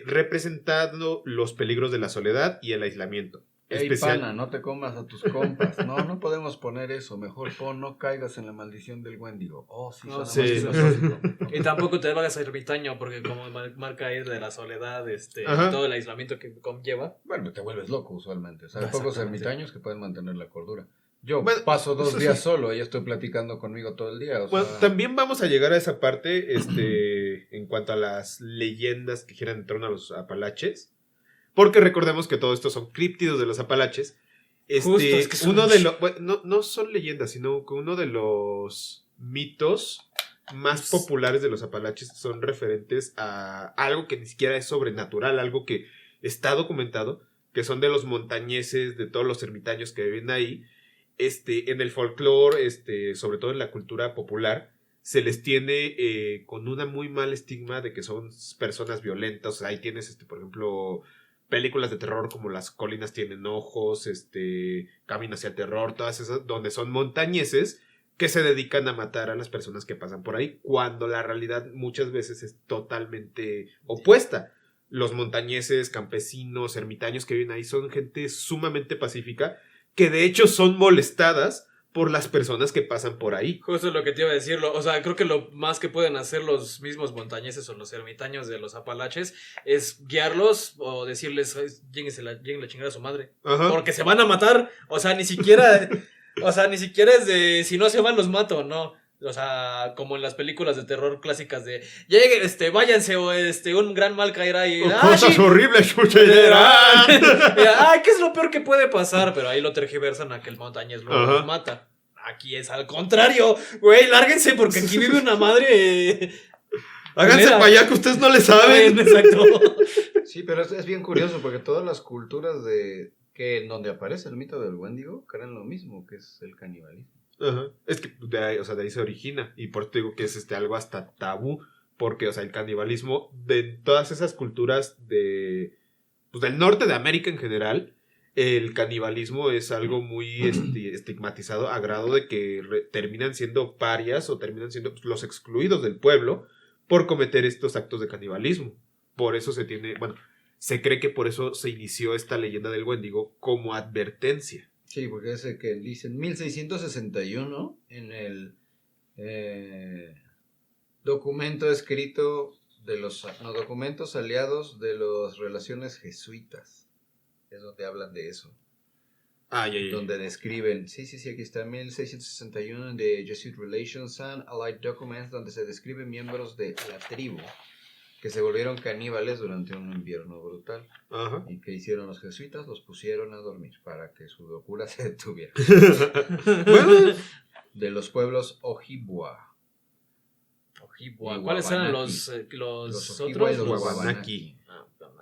Representando los peligros de la soledad y el aislamiento. Ey, pana, no te comas a tus compas. No podemos poner eso. Mejor pon no caigas en la maldición del Wendigo. Oh, sí, No, suena sí. más filosófico. Y tampoco te vayas ermitaño, porque como marca ahí de la soledad, Ajá. todo el aislamiento que conlleva. Bueno, te vuelves loco usualmente. O sea, hay Exactamente. pocos ermitaños que pueden mantener la cordura. Yo Bueno, paso 2 días solo y estoy platicando conmigo todo el día. O Bueno, sea, también vamos a llegar a esa parte, en cuanto a las leyendas que giran en torno a los Apalaches, porque recordemos que todo esto son críptidos de los Apalaches. Justo, es que son uno de los, bueno, no son leyendas, sino que uno de los mitos más populares de los Apalaches son referentes a algo que ni siquiera es sobrenatural, algo que está documentado, que son de los montañeses, de todos los ermitaños que viven ahí. En el folclore, sobre todo en la cultura popular, se les tiene con una muy mal estigma de que son personas violentas. O sea, ahí tienes, por ejemplo, películas de terror como Las colinas tienen ojos, Camino hacia el terror, todas esas, donde son montañeses que se dedican a matar a las personas que pasan por ahí, cuando la realidad muchas veces es totalmente opuesta. Los montañeses, campesinos, ermitaños que viven ahí son gente sumamente pacífica, que de hecho son molestadas por las personas que pasan por ahí. Justo lo que te iba a decir, o sea, creo que lo más que pueden hacer los mismos montañeses o los ermitaños de los Apalaches es guiarlos o decirles, lleguen la chingada a su madre. Ajá. Porque se van a matar, o sea, ni siquiera es de, si no se van los mato, no. O sea, como en las películas de terror clásicas de lleguen, váyanse o un gran mal caerá y cosas horribles sucederán. Ay, ¿qué es lo peor que puede pasar? Pero ahí lo tergiversan a que el montañés luego Ajá. los mata. Aquí es al contrario, güey, lárguense porque aquí vive una madre. Háganse para allá que ustedes no le saben. Exacto. sí, pero es bien curioso porque todas las culturas que en donde aparece el mito del Wendigo creen lo mismo, que es el canibalismo. Ajá. Es que de ahí se origina. Y por eso te digo que es algo hasta tabú. Porque, o sea, el canibalismo de todas esas culturas del norte de América en general, el canibalismo es algo muy estigmatizado a grado de que terminan siendo parias o terminan siendo los excluidos del pueblo por cometer estos actos de canibalismo. Por eso se cree que por eso se inició esta leyenda del Wendigo como advertencia. Sí, porque es el que dice en 1661 en el documento escrito de los documentos aliados de las relaciones jesuitas. Es donde hablan de eso. Ya. donde describen, sí, aquí está, 1661 de Jesuit Relations and Allied Documents, donde se describen miembros de la tribu que se volvieron caníbales durante un invierno brutal. Ajá. ¿Y qué hicieron los jesuitas? Los pusieron a dormir para que su locura se detuviera. Bueno, De los pueblos Ojibwa. Ojibwa. Y ¿Cuáles eran Wabanaki. los Ojibwa y otros? los Wabanaki. Wabanaki.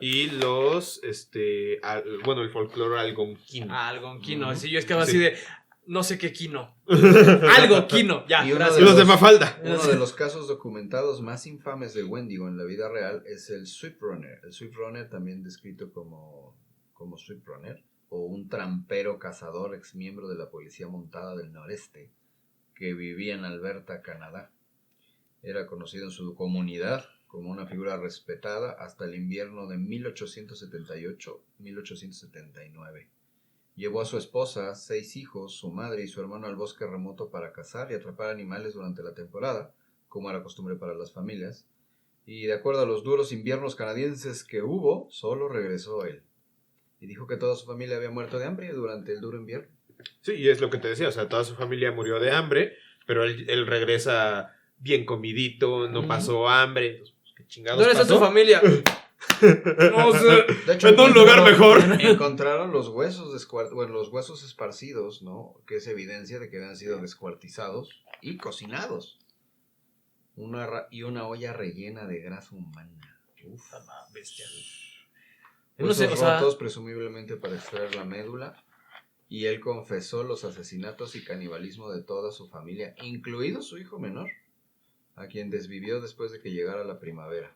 Y los, el folclore algonquino. Algonquino. Ujú. Sí, yo es que así Sí. de, no sé qué quino. Algo quino. Ya, Y uno gracias. Y los de Mafalda. Uno de los casos documentados más infames de Wendigo en la vida real es el Sweep Runner. El Sweep Runner, también descrito como Sweep Runner, o un trampero cazador, ex miembro de la Policía Montada del Noreste, que vivía en Alberta, Canadá. Era conocido en su comunidad como una figura respetada hasta el invierno de 1878-1879. Llevó a su esposa, 6 hijos, su madre y su hermano al bosque remoto para cazar y atrapar animales durante la temporada, como era costumbre para las familias. Y de acuerdo a los duros inviernos canadienses que hubo, solo regresó él. Y dijo que toda su familia había muerto de hambre durante el duro invierno. Sí, y es lo que te decía, o sea, toda su familia murió de hambre, pero él regresa bien comidito, no pasó hambre. Entonces, ¿qué chingados ¿Dónde está pasó? tu familia? No sé. De hecho, En un lugar mejor. Encontraron los huesos los huesos esparcidos, ¿no? Que es evidencia de que habían sido descuartizados y cocinados. Y una olla rellena de grasa humana. Uf. Bestia. Huesos No sé, o sea, rotos, presumiblemente para extraer la médula. Y él confesó los asesinatos y canibalismo de toda su familia, incluido su hijo menor, a quien desvivió después de que llegara la primavera,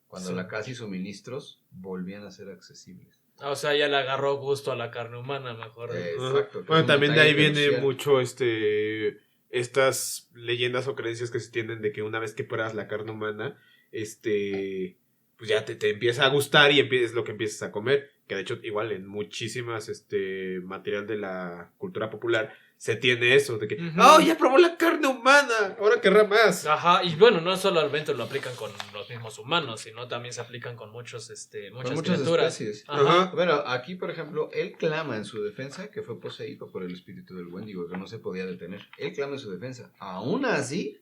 cuando Sí. la casa y suministros volvían a ser accesibles. o sea, ya le agarró gusto a la carne humana, mejor. Exacto. que es Bueno, un también de detalle ahí viene crucial. mucho estas leyendas o creencias que se tienen de que una vez que pruebas la carne humana, pues ya te empieza a gustar y es lo que empiezas a comer. Que de hecho, igual en muchísimas material de la cultura popular se tiene eso, de que, Ujú. ya probó la carne humana, ahora querrá más. Ajá, y bueno, no solamente lo aplican con los mismos humanos, sino también se aplican con muchas Con muchas criaturas. especies. Ajá. Bueno, aquí, por ejemplo, él clama en su defensa que fue poseído por el espíritu del Wendigo, que no se podía detener. Él clama en su defensa. Aún así,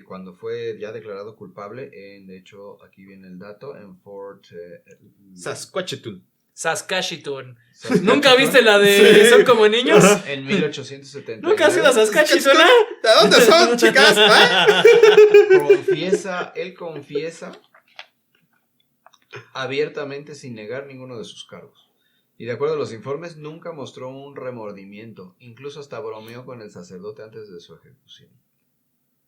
cuando fue ya declarado culpable, de hecho, aquí viene el dato, en Fort Saskatchewan. Saskatchewan. Saskatchewan, ¿Nunca viste la de Sí. Son como niños? en 1879. ¿Nunca has ido a Saskatchewan? ¿De dónde son, chicas? ¿Ah? Él confiesa abiertamente sin negar ninguno de sus cargos. Y de acuerdo a los informes, nunca mostró un remordimiento. Incluso hasta bromeó con el sacerdote antes de su ejecución.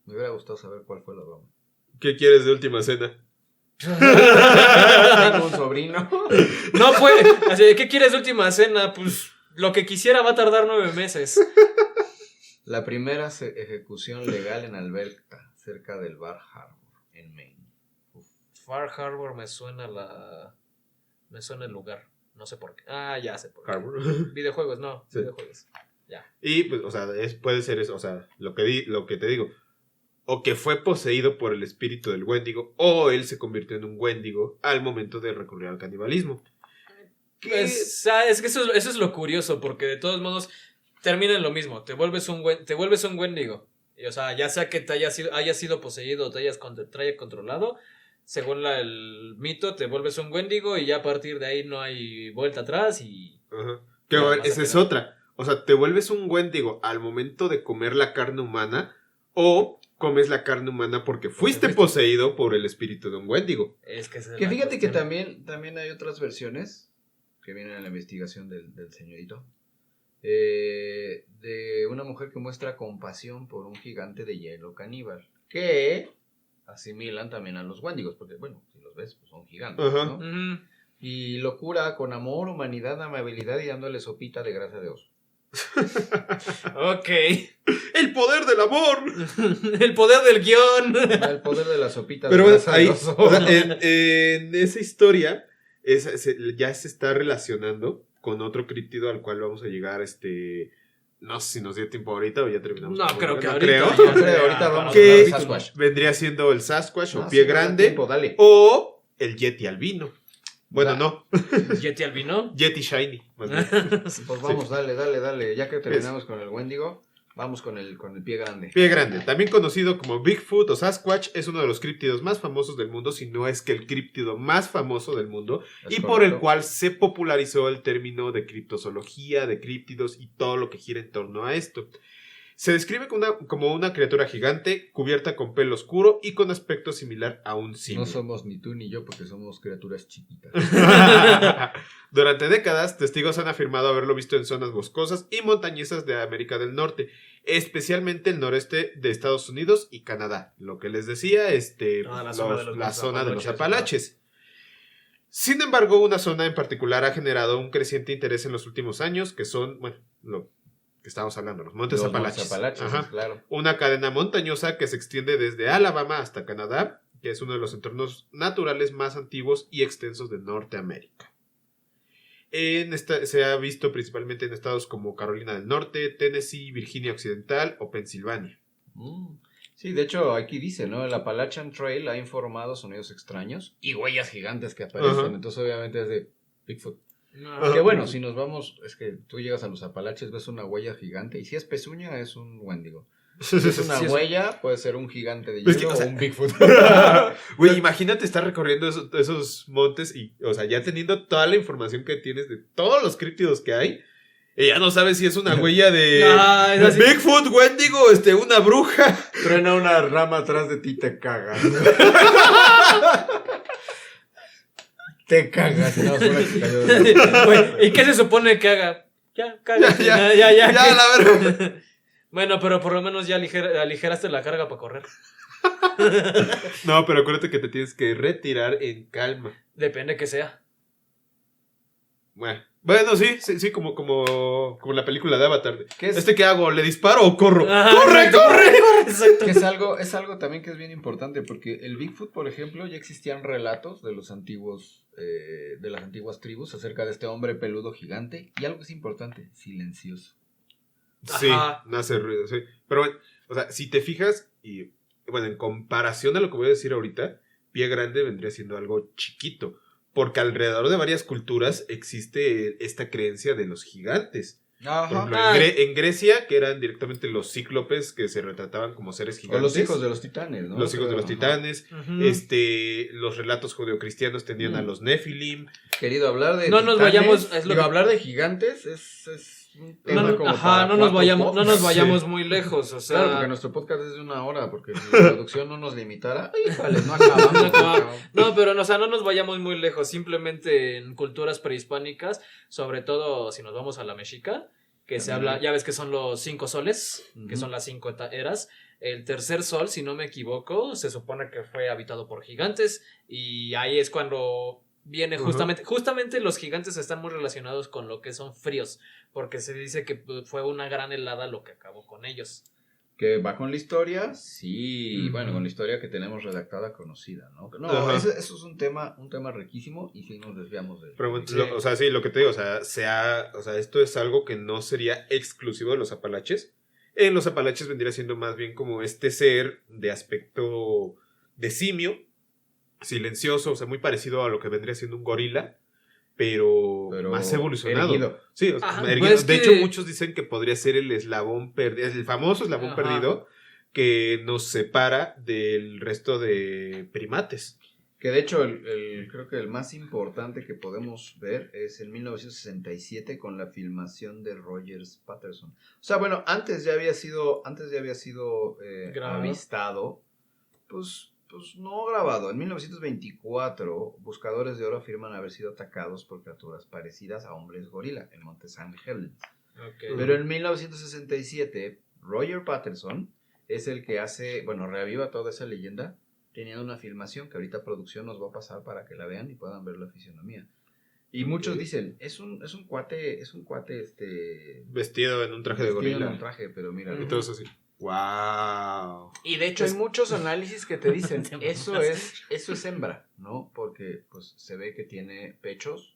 Me hubiera gustado saber cuál fue la broma. ¿Qué quieres de última cena? Tengo un sobrino. No fue. Así de, ¿qué quieres de última cena? Pues lo que quisiera va a tardar 9 meses. La primera ejecución legal en Alberta, cerca del Bar Harbor, en Maine. Far Harbor me suena el lugar. No sé por qué. Ya sé por qué. Harbor. Videojuegos, no. Sí. Videojuegos. Ya. Y pues, o sea, puede ser eso, o sea, lo que te digo, o que fue poseído por el espíritu del Wendigo, o él se convirtió en un Wendigo al momento de recurrir al canibalismo. Pues, es que eso es lo curioso, porque de todos modos termina en lo mismo. Te vuelves un Wendigo. Y, o sea, ya sea que hayas sido poseído o te haya controlado, según el mito, te vuelves un Wendigo y ya a partir de ahí no hay vuelta atrás y... Ajá. Que Ya, a ver, más esa es adelante. otra. O sea, te vuelves un Wendigo al momento de comer la carne humana, o comes la carne humana porque fuiste poseído por el espíritu de un Wendigo. Es que esa es Que la fíjate que cuestión. también hay otras versiones que vienen en la investigación del señorito. De una mujer que muestra compasión por un gigante de hielo caníbal. Que asimilan también a los Wendigos. Porque, bueno, si los ves, pues son gigantes, Ajá. ¿no? Ujú. Y lo cura con amor, humanidad, amabilidad y dándole sopita de grasa de oso. Ok. ¡El poder del amor! El poder del guión. El poder de la sopita Pero de bueno, grasa ahí, de oso. o sea, en esa historia ya se está relacionando con otro críptido al cual vamos a llegar, no sé si nos dio tiempo ahorita o ya terminamos. No, creo que No ahorita. creo. ya No creo, sea ahorita vamos para- a hablar Que de Sasquatch. vendría siendo el Sasquatch o No, pie sí, no da grande tiempo, dale. o el Yeti albino. Bueno, no. Yeti albino. Yeti Shiny. Más bien. Pues vamos, dale. Ya que terminamos con el Wendigo, vamos con el pie grande. Pie grande, también conocido como Bigfoot o Sasquatch, es uno de los críptidos más famosos del mundo, si no es que el críptido más famoso del mundo, Es y por el correcto. cual se popularizó el término de criptozoología, de críptidos y todo lo que gira en torno a esto. Se describe como una criatura gigante, cubierta con pelo oscuro y con aspecto similar a un simio. No somos ni tú ni yo porque somos criaturas chiquitas. Durante décadas, testigos han afirmado haberlo visto en zonas boscosas y montañesas de América del Norte, especialmente el noreste de Estados Unidos y Canadá. Lo que les decía, La zona de los Apalaches. Sin embargo, una zona en particular ha generado un creciente interés en los últimos años, que son, bueno, lo que estamos hablando, los Montes Apalaches. Ajá. Claro. Una cadena montañosa que se extiende desde Alabama hasta Canadá, que es uno de los entornos naturales más antiguos y extensos de Norteamérica. Se ha visto principalmente en estados como Carolina del Norte, Tennessee, Virginia Occidental o Pensilvania. Sí, de hecho aquí dice, ¿no? El Appalachian Trail ha informado sonidos extraños y huellas gigantes que aparecen. Ajá. Entonces obviamente es de Bigfoot. No. Que bueno, si nos vamos, es que tú llegas a los Apalaches, ves una huella gigante y si es pezuña es un Wendigo. Si es una Sí, huella, puede ser un gigante de Pues hielo que, o sea, o un Bigfoot. Güey, imagínate estar recorriendo esos montes y, o sea, ya teniendo toda la información que tienes de todos los críptidos que hay, y ya no sabes si es una huella de No, es así. Bigfoot, Wendigo, una bruja. Truena una rama atrás de ti, te cagas. Te cagas. No, solo que cayó de- Güey, ¿y qué se supone que haga? Ya, cállate. Ya, Ya, la verdad. Bueno, pero por lo menos ya aligeraste la carga para correr. No, pero acuérdate que te tienes que retirar en calma. Depende que sea. Bueno, sí, como la película de Avatar. ¿Qué es? ¿Qué hago? ¿Le disparo o corro? Ajá, ¡Corre, exacto. corre! Exacto. Que es algo también que es bien importante, porque el Bigfoot, por ejemplo, ya existían relatos de los antiguos, de las antiguas tribus acerca de este hombre peludo gigante, y algo que es importante, silencioso. Sí, Ajá. no hace ruido, sí. Pero bueno, o sea, si te fijas, y bueno, en comparación a lo que voy a decir ahorita, Pie Grande vendría siendo algo chiquito. Porque alrededor de varias culturas existe esta creencia de los gigantes. Por ejemplo, en Grecia, que eran directamente los cíclopes que se retrataban como seres O gigantes. los hijos de los titanes, ¿no? Los hijos de los Ajá. titanes. Ujú. Los relatos judeocristianos tenían a los Nephilim. Querido, hablar de No nos titanes, vayamos, es lo digo, que- hablar de gigantes es un tema No, como ajá, para no nos cuatro vayamos, no nos podcasts. vayamos muy lejos, o sea, Claro, porque nuestro podcast es de 1 hora, porque si la producción no nos limitara, híjole, no acabamos. No acabamos. No, pero no, o sea, no nos vayamos muy lejos, simplemente en culturas prehispánicas, sobre todo si nos vamos a la mexica, que se También. habla, ya ves que son los 5 soles, que Ujú. son las 5 eras. El tercer sol, si no me equivoco, se supone que fue habitado por gigantes y ahí es cuando viene Ujú. justamente los gigantes están muy relacionados con lo que son fríos, porque se dice que fue una gran helada lo que acabó con ellos. Que va con la historia, sí, Ujú. bueno, con la historia que tenemos redactada, conocida, ¿no? No, Ajá. eso es un tema riquísimo y sí nos desviamos de él. Pero bueno, Sí. o sea, sí, lo que te digo, o sea, esto es algo que no sería exclusivo de los Apalaches. En los Apalaches vendría siendo más bien como este ser de aspecto de simio, silencioso, o sea, muy parecido a lo que vendría siendo un gorila, pero más evolucionado. erguido. Sí, o sea, Ajá, erguido. pues es De que- hecho, muchos dicen que podría ser el eslabón perdido, el famoso eslabón Ajá. perdido que nos separa del resto de primates. Que de hecho, creo que el más importante que podemos ver es en 1967 con la filmación de Rogers Patterson. O sea, bueno, antes ya había sido Grabado. avistado, pues no grabado. En 1924, buscadores de oro afirman haber sido atacados por criaturas parecidas a hombres gorila en Monte San Helens. Okay. Pero en 1967, Roger Patterson es el que reaviva toda esa leyenda, teniendo una filmación que ahorita producción nos va a pasar para que la vean y puedan ver la fisionomía. Y muchos dicen, es un cuate, Vestido en un traje de vestido en gorila. un traje, pero mira, Ujú. Y todos así. ¡Wow! y de hecho hay muchos análisis que te dicen, Te eso mamas. es hembra, ¿no? Porque pues se ve que tiene pechos,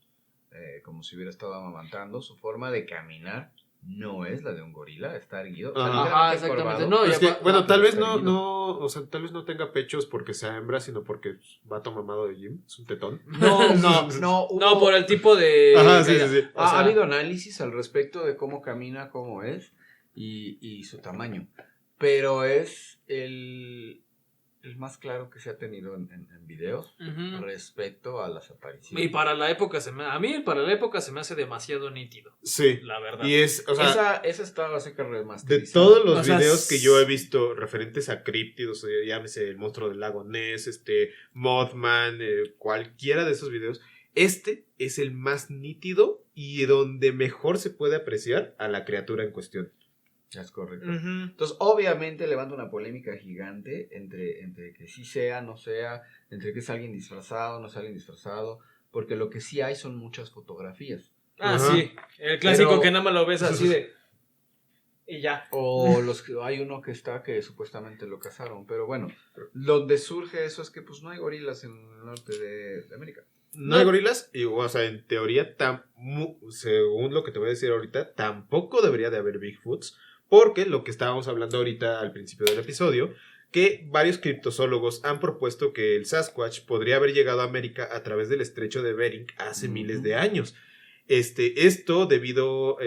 como si hubiera estado amamantando, su forma de caminar no es la de un gorila, está erguido. Ajá, ligeramente exactamente. encorvado. No, Es ya que, bueno, tal vez está no, erguido. o sea, tal vez no tenga pechos porque sea hembra, sino porque vato mamado de gym, es un tetón. No, no, No, hubo- por el tipo de... Ajá, sí, caída. sí, sí. O ha sea, habido análisis al respecto de cómo camina, cómo es y su tamaño. Pero es el más claro que se ha tenido en videos ujú. respecto a las apariciones. Y para la época a mí para la época se me hace demasiado nítido, Sí. la verdad. Y es, o sea, esa estaba seca de remasterizada. todos los O sea, videos que yo he visto referentes a críptidos, llámese el monstruo del lago Ness, Mothman, cualquiera de esos videos, este es el más nítido y donde mejor se puede apreciar a la criatura en cuestión. Es correcto. Ujú. Entonces, obviamente levanta una polémica gigante entre que sí sea, no sea, entre que es alguien disfrazado, no es alguien disfrazado, porque lo que sí hay son muchas fotografías. Ah, Ajá. sí, el clásico Pero- que nada más lo ves así de... Y ya. O los que hay uno que está que supuestamente lo cazaron. Pero bueno, donde surge eso es que pues no hay gorilas en el norte de América. No hay gorilas, y, o sea, en teoría, según lo que te voy a decir ahorita, tampoco debería de haber Bigfoots, porque lo que estábamos hablando ahorita al principio del episodio, que varios criptozoólogos han propuesto que el Sasquatch podría haber llegado a América a través del estrecho de Bering hace miles de años. Esto debido,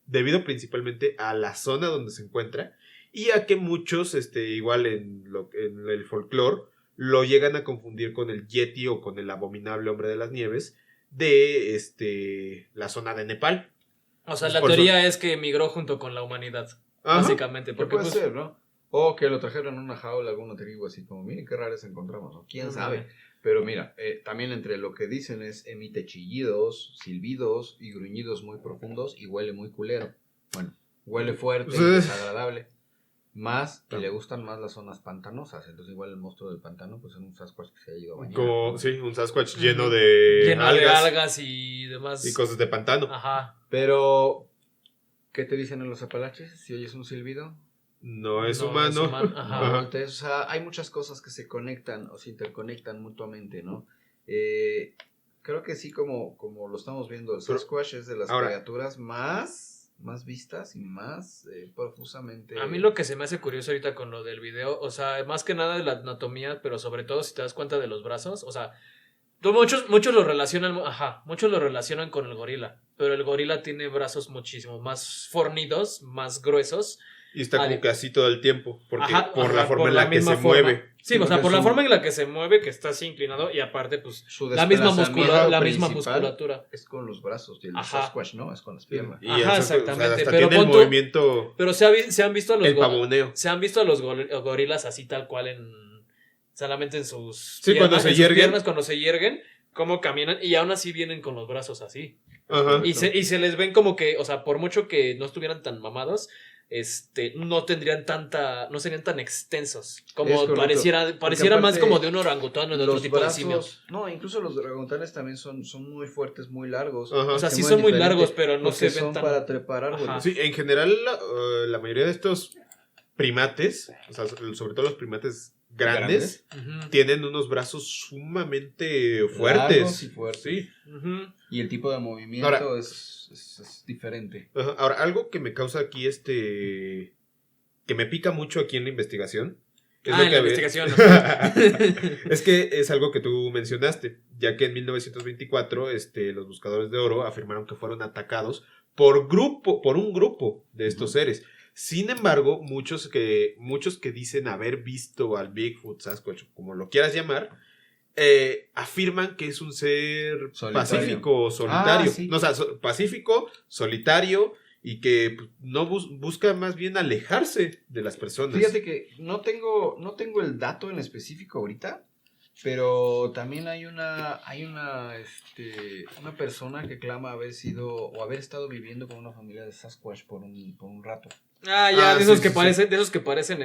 debido principalmente a la zona donde se encuentra y a que muchos, igual en el folclore, lo llegan a confundir con el Yeti o con el abominable hombre de las nieves de la zona de Nepal. O sea, Pues la por teoría es que emigró junto con la humanidad, Ajá. básicamente. ¿Qué Porque puede pues, ser, no? O que lo trajeron en una jaula, alguna tribu así como, miren qué raras encontramos, ¿no? ¿Quién sabe? Pero mira, también entre lo que dicen es emite chillidos, silbidos y gruñidos muy profundos y huele muy culero. Bueno, huele fuerte y desagradable. Más que le gustan más las zonas pantanosas. Entonces igual el monstruo del pantano pues es un Sasquatch que se ha ido a bañar. Como, sí, un Sasquatch Ujú. lleno de algas algas y demás. y cosas de pantano. Ajá. Pero, ¿qué te dicen en los Apalaches? Si oyes un silbido, No es No humano. es humano, no ajá. voltees. O sea, hay muchas cosas que se conectan o se interconectan mutuamente, ¿no? Creo que sí, como lo estamos viendo, el Pero, Sasquatch es de las ahora, criaturas más vistas y más profusamente. A mí lo que se me hace curioso ahorita con lo del video, o sea, más que nada de la anatomía, pero sobre todo si te das cuenta de los brazos, o sea, muchos lo relacionan, muchos lo relacionan con el gorila, pero el gorila tiene brazos muchísimo más fornidos, más gruesos. Y está como que así todo el tiempo. Porque por la forma por en la que misma se forma. mueve. Sí, o sea, Porque por la su- forma en la que se mueve, que está así inclinado, y aparte, pues, Su la misma desplazamiento misma principal musculatura. es con los brazos y el Ajá. Sasquatch no, es con las piernas. Y Ajá, el Sasquatch, exactamente, hasta pero tiene el pon tú- movimiento, Pero se han visto a los el pavoneo. se han visto a los gorilas así tal cual solamente en sus Sí, cuando se en sus yerguen. piernas, cuando se yerguen, cómo caminan, y aún así vienen con los brazos así. Ajá. Y se les ven como que, o sea, por mucho que no estuvieran tan mamados, no serían tan extensos. Es Como correcto. pareciera Porque más aparte, como de un orangután o de otro Los tipo de simios. brazos, no, incluso los orangutanes también son muy fuertes, muy largos. Ajá. O sea, Se sí mueven son muy diferente, largos, pero no porque se ven son tan... para trepar árboles. Ajá. Sí, en general la mayoría de estos primates, o sea, sobre todo los primates grandes, Ujú, tienen unos brazos sumamente Largos fuertes. y fuertes. Sí. ujú. Y el tipo de movimiento Ahora- es diferente. Ajá. Ahora, algo que me causa aquí que me pica mucho aquí en la investigación. Es En lo la que investigación. Es que es algo que tú mencionaste, ya que en 1924 los buscadores de oro afirmaron que fueron atacados por un grupo de estos seres. Sin embargo, muchos que dicen haber visto al Bigfoot, Sasquatch, como lo quieras llamar, afirman que es un ser Solitario. pacífico, solitario. Ah, sí. No, o sea, pacífico, solitario y que pues, no busca más bien alejarse de las personas. Fíjate que no tengo el dato en específico ahorita, pero también hay una persona que clama haber sido o haber estado viviendo con una familia de Sasquatch por un rato. De esos sí, que sí, parecen, de esos que parecen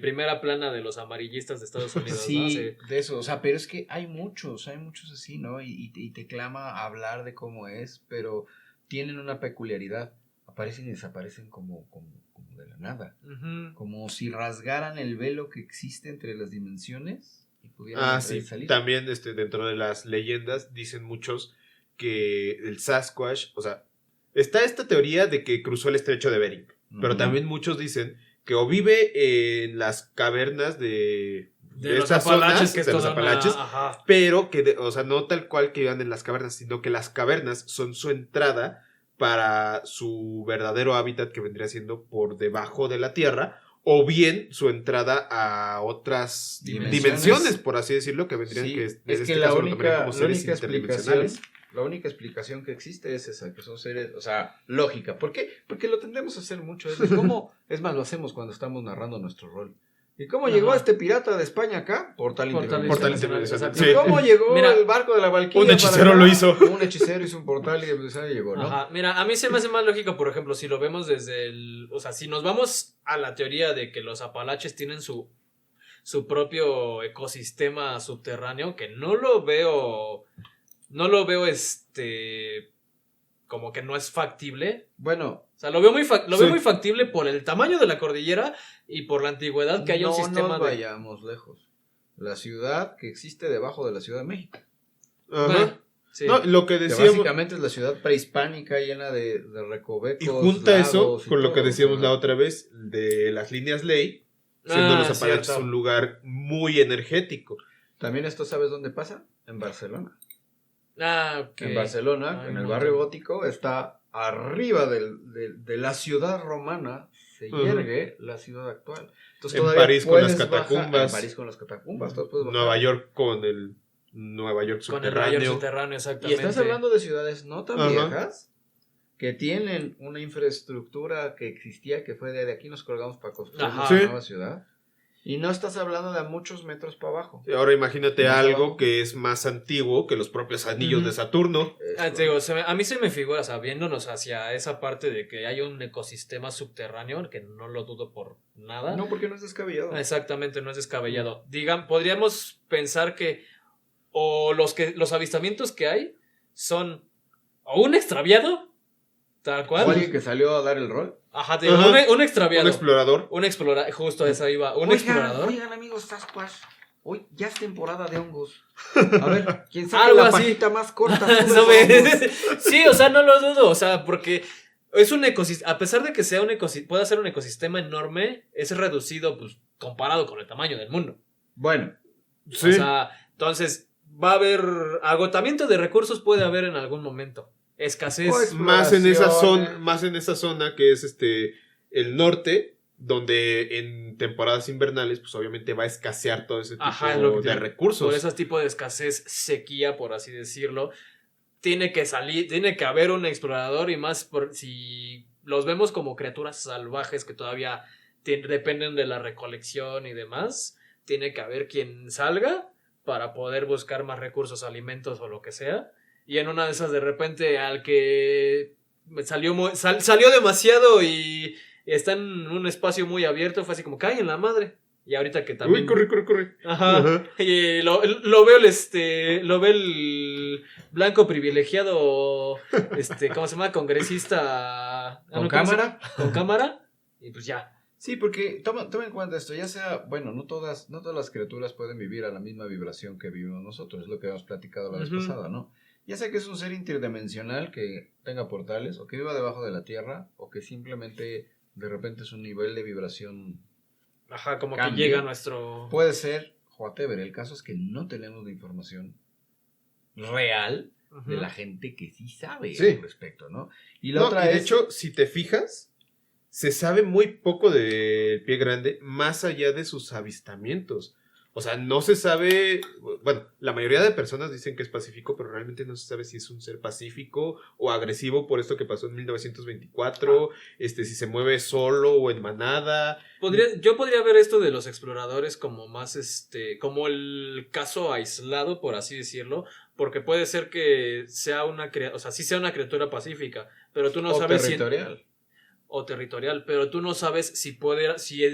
primera plana de los amarillistas de Estados Unidos, ¿no? Sí. De eso, o sea, pero es que hay muchos así, ¿no? Y te clama hablar de cómo es, pero tienen una peculiaridad. Aparecen y desaparecen como de la nada. Ujú. Como si rasgaran el velo que existe entre las dimensiones y pudieran Sí, salir. también dentro de las leyendas dicen muchos que el Sasquatch, o sea, Está esta teoría de que cruzó el estrecho de Bering, pero también muchos dicen que o vive en las cavernas de los estas Apalaches, zonas, que de los estos son Apalaches, ajá. pero que, o sea, no tal cual que vivan en las cavernas, sino que las cavernas son su entrada para su verdadero hábitat, que vendría siendo por debajo de la tierra, o bien su entrada a otras dimensiones, por así decirlo, que vendrían Sí, que es en que este caso lo tomarían como seres interdimensionales. la única explicación que existe es esa, que son seres, o sea, lógica. ¿Por qué? Porque lo tendemos a hacer mucho. Es, de cómo, es más, lo hacemos cuando estamos narrando nuestro rol. ¿Y cómo llegó este pirata de España acá? Portal Internacional. Exacto. ¿Y Sí. cómo llegó Mira, el barco de la Valquiria? un hechicero para acá? lo hizo. Un hechicero hizo un portal y llegó, ¿no? Ajá, mira, a mí se me hace más lógico, por ejemplo, si lo vemos desde o sea, si nos vamos a la teoría de que los Apalaches tienen su propio ecosistema subterráneo, que no lo veo, como que no es factible. Bueno, O sea, lo veo muy Sí. muy factible por el tamaño de la cordillera y por la antigüedad que haya un sistema nos vayamos lejos. La ciudad que existe debajo de la Ciudad de México. Ajá. Bueno, sí. No, lo que Que decíamos, básicamente es la ciudad prehispánica llena de recovecos. y junta eso lagos y con lo que todo, decíamos ¿no? la otra vez de las líneas ley, siendo los Apalaches cierto. un lugar muy energético. También esto, ¿sabes dónde pasa? En Barcelona. Ok. En Barcelona, Ay, en el no. barrio gótico, está arriba de la ciudad romana, se Ujú. yergue la ciudad actual. Entonces, En todavía París con las puedes bajar- catacumbas. En París con las catacumbas. Entonces puedes bajar. Nueva York con el Nueva York Con el Nueva York subterráneo. subterráneo, Y exactamente. estás hablando de ciudades no tan Ajá. viejas que tienen una infraestructura que existía, que fue de aquí nos colgamos para construir Ajá. una Sí. nueva ciudad. Y no estás hablando de muchos metros para abajo. Y ahora imagínate Más algo abajo. que es más antiguo que los propios anillos Ujú. de Saturno. Te digo, a mí se me figura, o sea, viéndonos hacia esa parte de que hay un ecosistema subterráneo, que no lo dudo por nada. No, porque no es descabellado. Exactamente, no es descabellado. Podríamos pensar que o los avistamientos que hay son o un extraviado, tal O cual. alguien que salió a dar el rol. Ajá, te digo, Ajá. un extraviado. Un explorador. Un explorador, justo a esa iba. Un explorador. Oigan, amigos Sasquatch, hoy ya es temporada de hongos. A ver, ¿quién sabe Algo la así. pajita más corta? ¿Sabes? Sí, o sea, no lo dudo, o sea, porque es un ecosistema, a pesar de que sea pueda ser un ecosistema enorme, es reducido, pues, comparado con el tamaño del mundo. Bueno, Sí. O sea, entonces, va a haber agotamiento de recursos, puede haber en algún momento. Escasez. Pues, más en esa exploraciones. zona, más en esa zona que es el norte, donde en temporadas invernales, pues obviamente va a escasear todo ese tipo Ajá, es lo que de te- recursos. Por ese tipo de escasez, sequía, por así decirlo, tiene que haber un explorador y más si los vemos como criaturas salvajes que todavía dependen de la recolección y demás, tiene que haber quien salga para poder buscar más recursos, alimentos o lo que sea. Y en una de esas, de repente, al que salió demasiado y está en un espacio muy abierto, fue así como, cae en la madre. Y ahorita que también... Uy, corre. Ajá. Ajá. Y lo veo el blanco privilegiado, ¿cómo se llama? Congresista. ¿Con ¿cómo se llama? cámara? Con cámara. Y pues ya. Sí, porque toma en cuenta esto, ya sea, bueno, no todas las criaturas pueden vivir a la misma vibración que vivimos nosotros, es lo que habíamos platicado la vez Ujú. pasada, ¿no? Ya sea que es un ser interdimensional que tenga portales, o que viva debajo de la tierra, o que simplemente de repente su nivel de vibración Ajá, como Cambio. que llega nuestro... puede ser whatever. El caso es que no tenemos la información real Ujú. de la gente que sí sabe Sí. al respecto, ¿no? Y la No, otra y de es... hecho, si te fijas, se sabe muy poco del pie grande, más allá de sus avistamientos. O sea, no se sabe, bueno, la mayoría de personas dicen que es pacífico, pero realmente no se sabe si es un ser pacífico o agresivo por esto que pasó en 1924, si se mueve solo o en manada. Yo podría ver esto de los exploradores como más, como el caso aislado, por así decirlo, porque puede ser que sea sí sea una criatura pacífica, pero tú no o sabes territorial. o territorial, pero tú no sabes si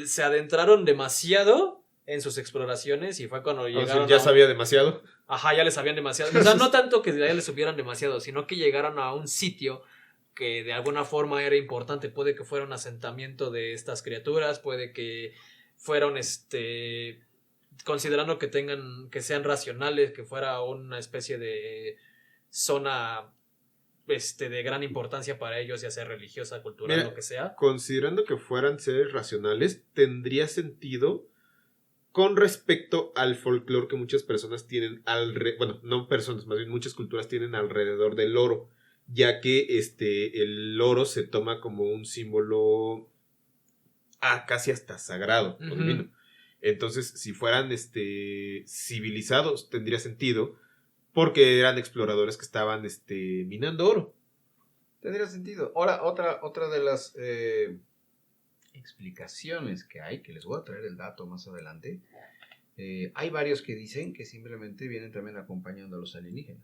se adentraron demasiado en sus exploraciones y fue cuando O sea, llegaron ya sabía demasiado. Ajá, ya les sabían demasiado. O sea, no tanto que ya les supieran demasiado, sino que llegaron a un sitio que de alguna forma era importante. Puede que fuera un asentamiento de estas criaturas, puede que fueron considerando que sean racionales, que fuera una especie de zona de gran importancia para ellos, ya sea religiosa, cultural, Mira, lo que sea. Considerando que fueran seres racionales, tendría sentido con respecto al folclore que muchas personas tienen bueno, no personas, más bien muchas culturas tienen alrededor del oro, ya que el oro se toma como un símbolo casi hasta sagrado, o divino. Entonces, si fueran civilizados, tendría sentido, porque eran exploradores que estaban minando oro. Tendría sentido. Ahora, otra de las explicaciones que hay, que les voy a traer el dato más adelante, hay varios que dicen que simplemente vienen también acompañando a los alienígenas.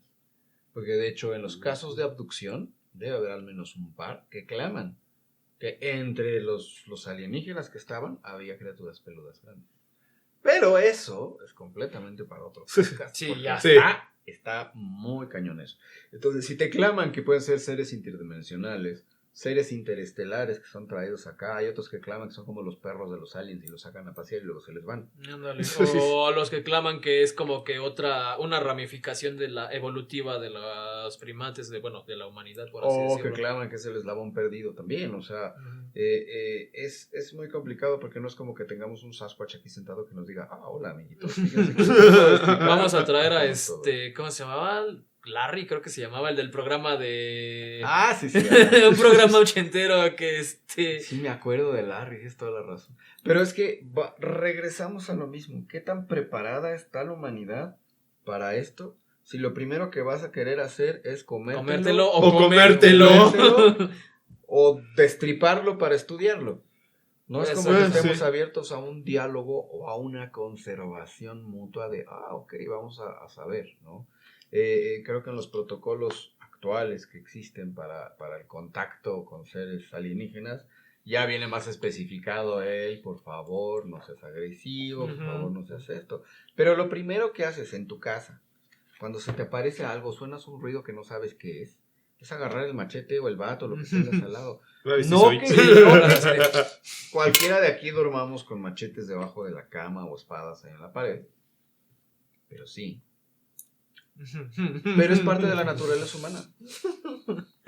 Porque de hecho en los casos de abducción debe haber al menos un par que claman que entre los alienígenas que estaban había criaturas peludas grandes. Pero eso es completamente para otro podcast. Sí, porque ya. Sí. Está muy cañón eso. Entonces, si te claman que pueden ser seres interdimensionales, seres interestelares que son traídos acá, hay otros que claman que son como los perros de los aliens y los sacan a pasear y luego se les van. Ándale. O los que claman que es como que una ramificación de la evolutiva de los primates, de la humanidad, por así O decirlo. que claman que es el eslabón perdido también, o sea, es muy complicado porque no es como que tengamos un Sasquatch aquí sentado que nos diga, hola amiguitos, fíjense que Vamos a traer a todo. ¿cómo se llamaba? Larry, creo que se llamaba, el del programa de... Sí. un programa ochentero que Sí, me acuerdo de Larry, es toda la razón. Pero es que regresamos a lo mismo. ¿Qué tan preparada está la humanidad para esto? Si lo primero que vas a querer hacer es comértelo o comértelo. o destriparlo para estudiarlo. No es como Eso, que estemos sí. abiertos a un diálogo o a una conservación mutua de, ok, vamos a saber, ¿no? Creo que en los protocolos actuales que existen para el contacto con seres alienígenas, ya viene más especificado por favor, no seas agresivo, por favor, no seas esto. Pero lo primero que haces en tu casa, cuando se te aparece algo, suenas un ruido que no sabes qué es agarrar el machete o el bat o lo que tengas al lado. Cualquiera de aquí dormamos con machetes debajo de la cama o espadas ahí en la pared. Pero sí. Pero es parte de la naturaleza humana.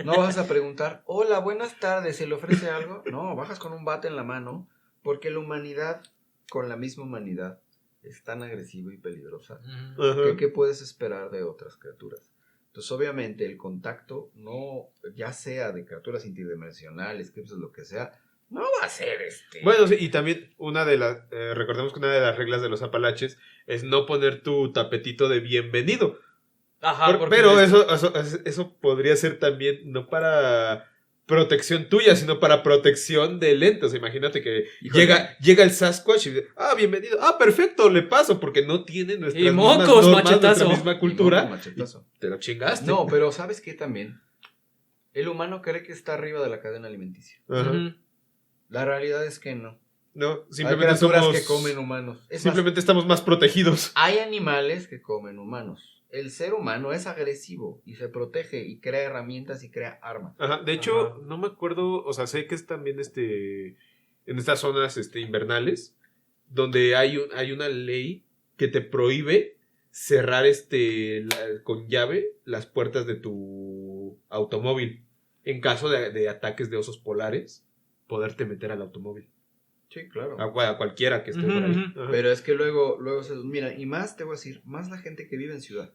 No vas a preguntar, hola, buenas tardes, ¿se le ofrece algo? No, bajas con un bate en la mano, porque la humanidad, con la misma humanidad, es tan agresiva y peligrosa. ¿Qué puedes esperar de otras criaturas? Entonces, obviamente, el contacto, no, ya sea de criaturas interdimensionales, que lo que sea, no va a ser Bueno, sí, y también recordemos que una de las reglas de los Apalaches es no poner tu tapetito de bienvenido. Ajá, pero eso podría ser también no para protección tuya, sino para protección del ente. O sea, imagínate que llega el Sasquatch y dice, bienvenido, perfecto, le paso, porque no tiene nuestras mismas normas, nuestra misma cultura. Te lo chingaste. No, pero ¿sabes qué también? El humano cree que está arriba de la cadena alimenticia. Ajá. La realidad es que no. No, simplemente hay criaturas que comen humanos. Simplemente estamos más protegidos. Hay animales que comen humanos. El ser humano es agresivo y se protege y crea herramientas y crea armas. Ajá, de hecho, no me acuerdo, o sea, sé que es también en estas zonas invernales donde hay una ley que te prohíbe cerrar con llave las puertas de tu automóvil en caso de ataques de osos polares, poderte meter al automóvil. Sí, claro. A cualquiera que esté por ahí. Ajá. Pero es que luego mira, y más te voy a decir, más la gente que vive en ciudad.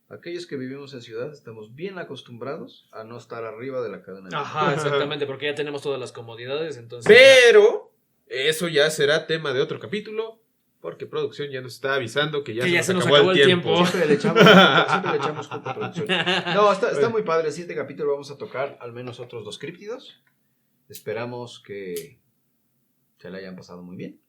Aquellos que vivimos en ciudad estamos bien acostumbrados a no estar arriba de la cadena. Ajá, exactamente, porque ya tenemos todas las comodidades, entonces... Pero eso ya será tema de otro capítulo, porque producción ya nos está avisando que ya se nos acabó el tiempo. Siempre le echamos culpa a producción. No, está muy padre. El siguiente capítulo vamos a tocar al menos otros 2 críptidos. Esperamos que se la hayan pasado muy bien.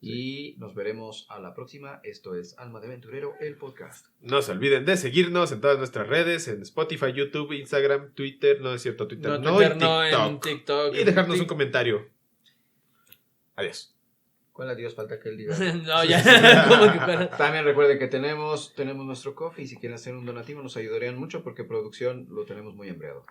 Y nos veremos a la próxima. Esto es Alma de Aventurero, el podcast. No se olviden de seguirnos en todas nuestras redes, en Spotify, YouTube, Instagram, Twitter, no es cierto, Twitter en TikTok. Y dejarnos un comentario. Adiós. ¿Cuál adiós? Falta que él diga. No, ya. También recuerden que tenemos nuestro coffee. Si quieren hacer un donativo nos ayudarían mucho porque producción lo tenemos muy hambreado.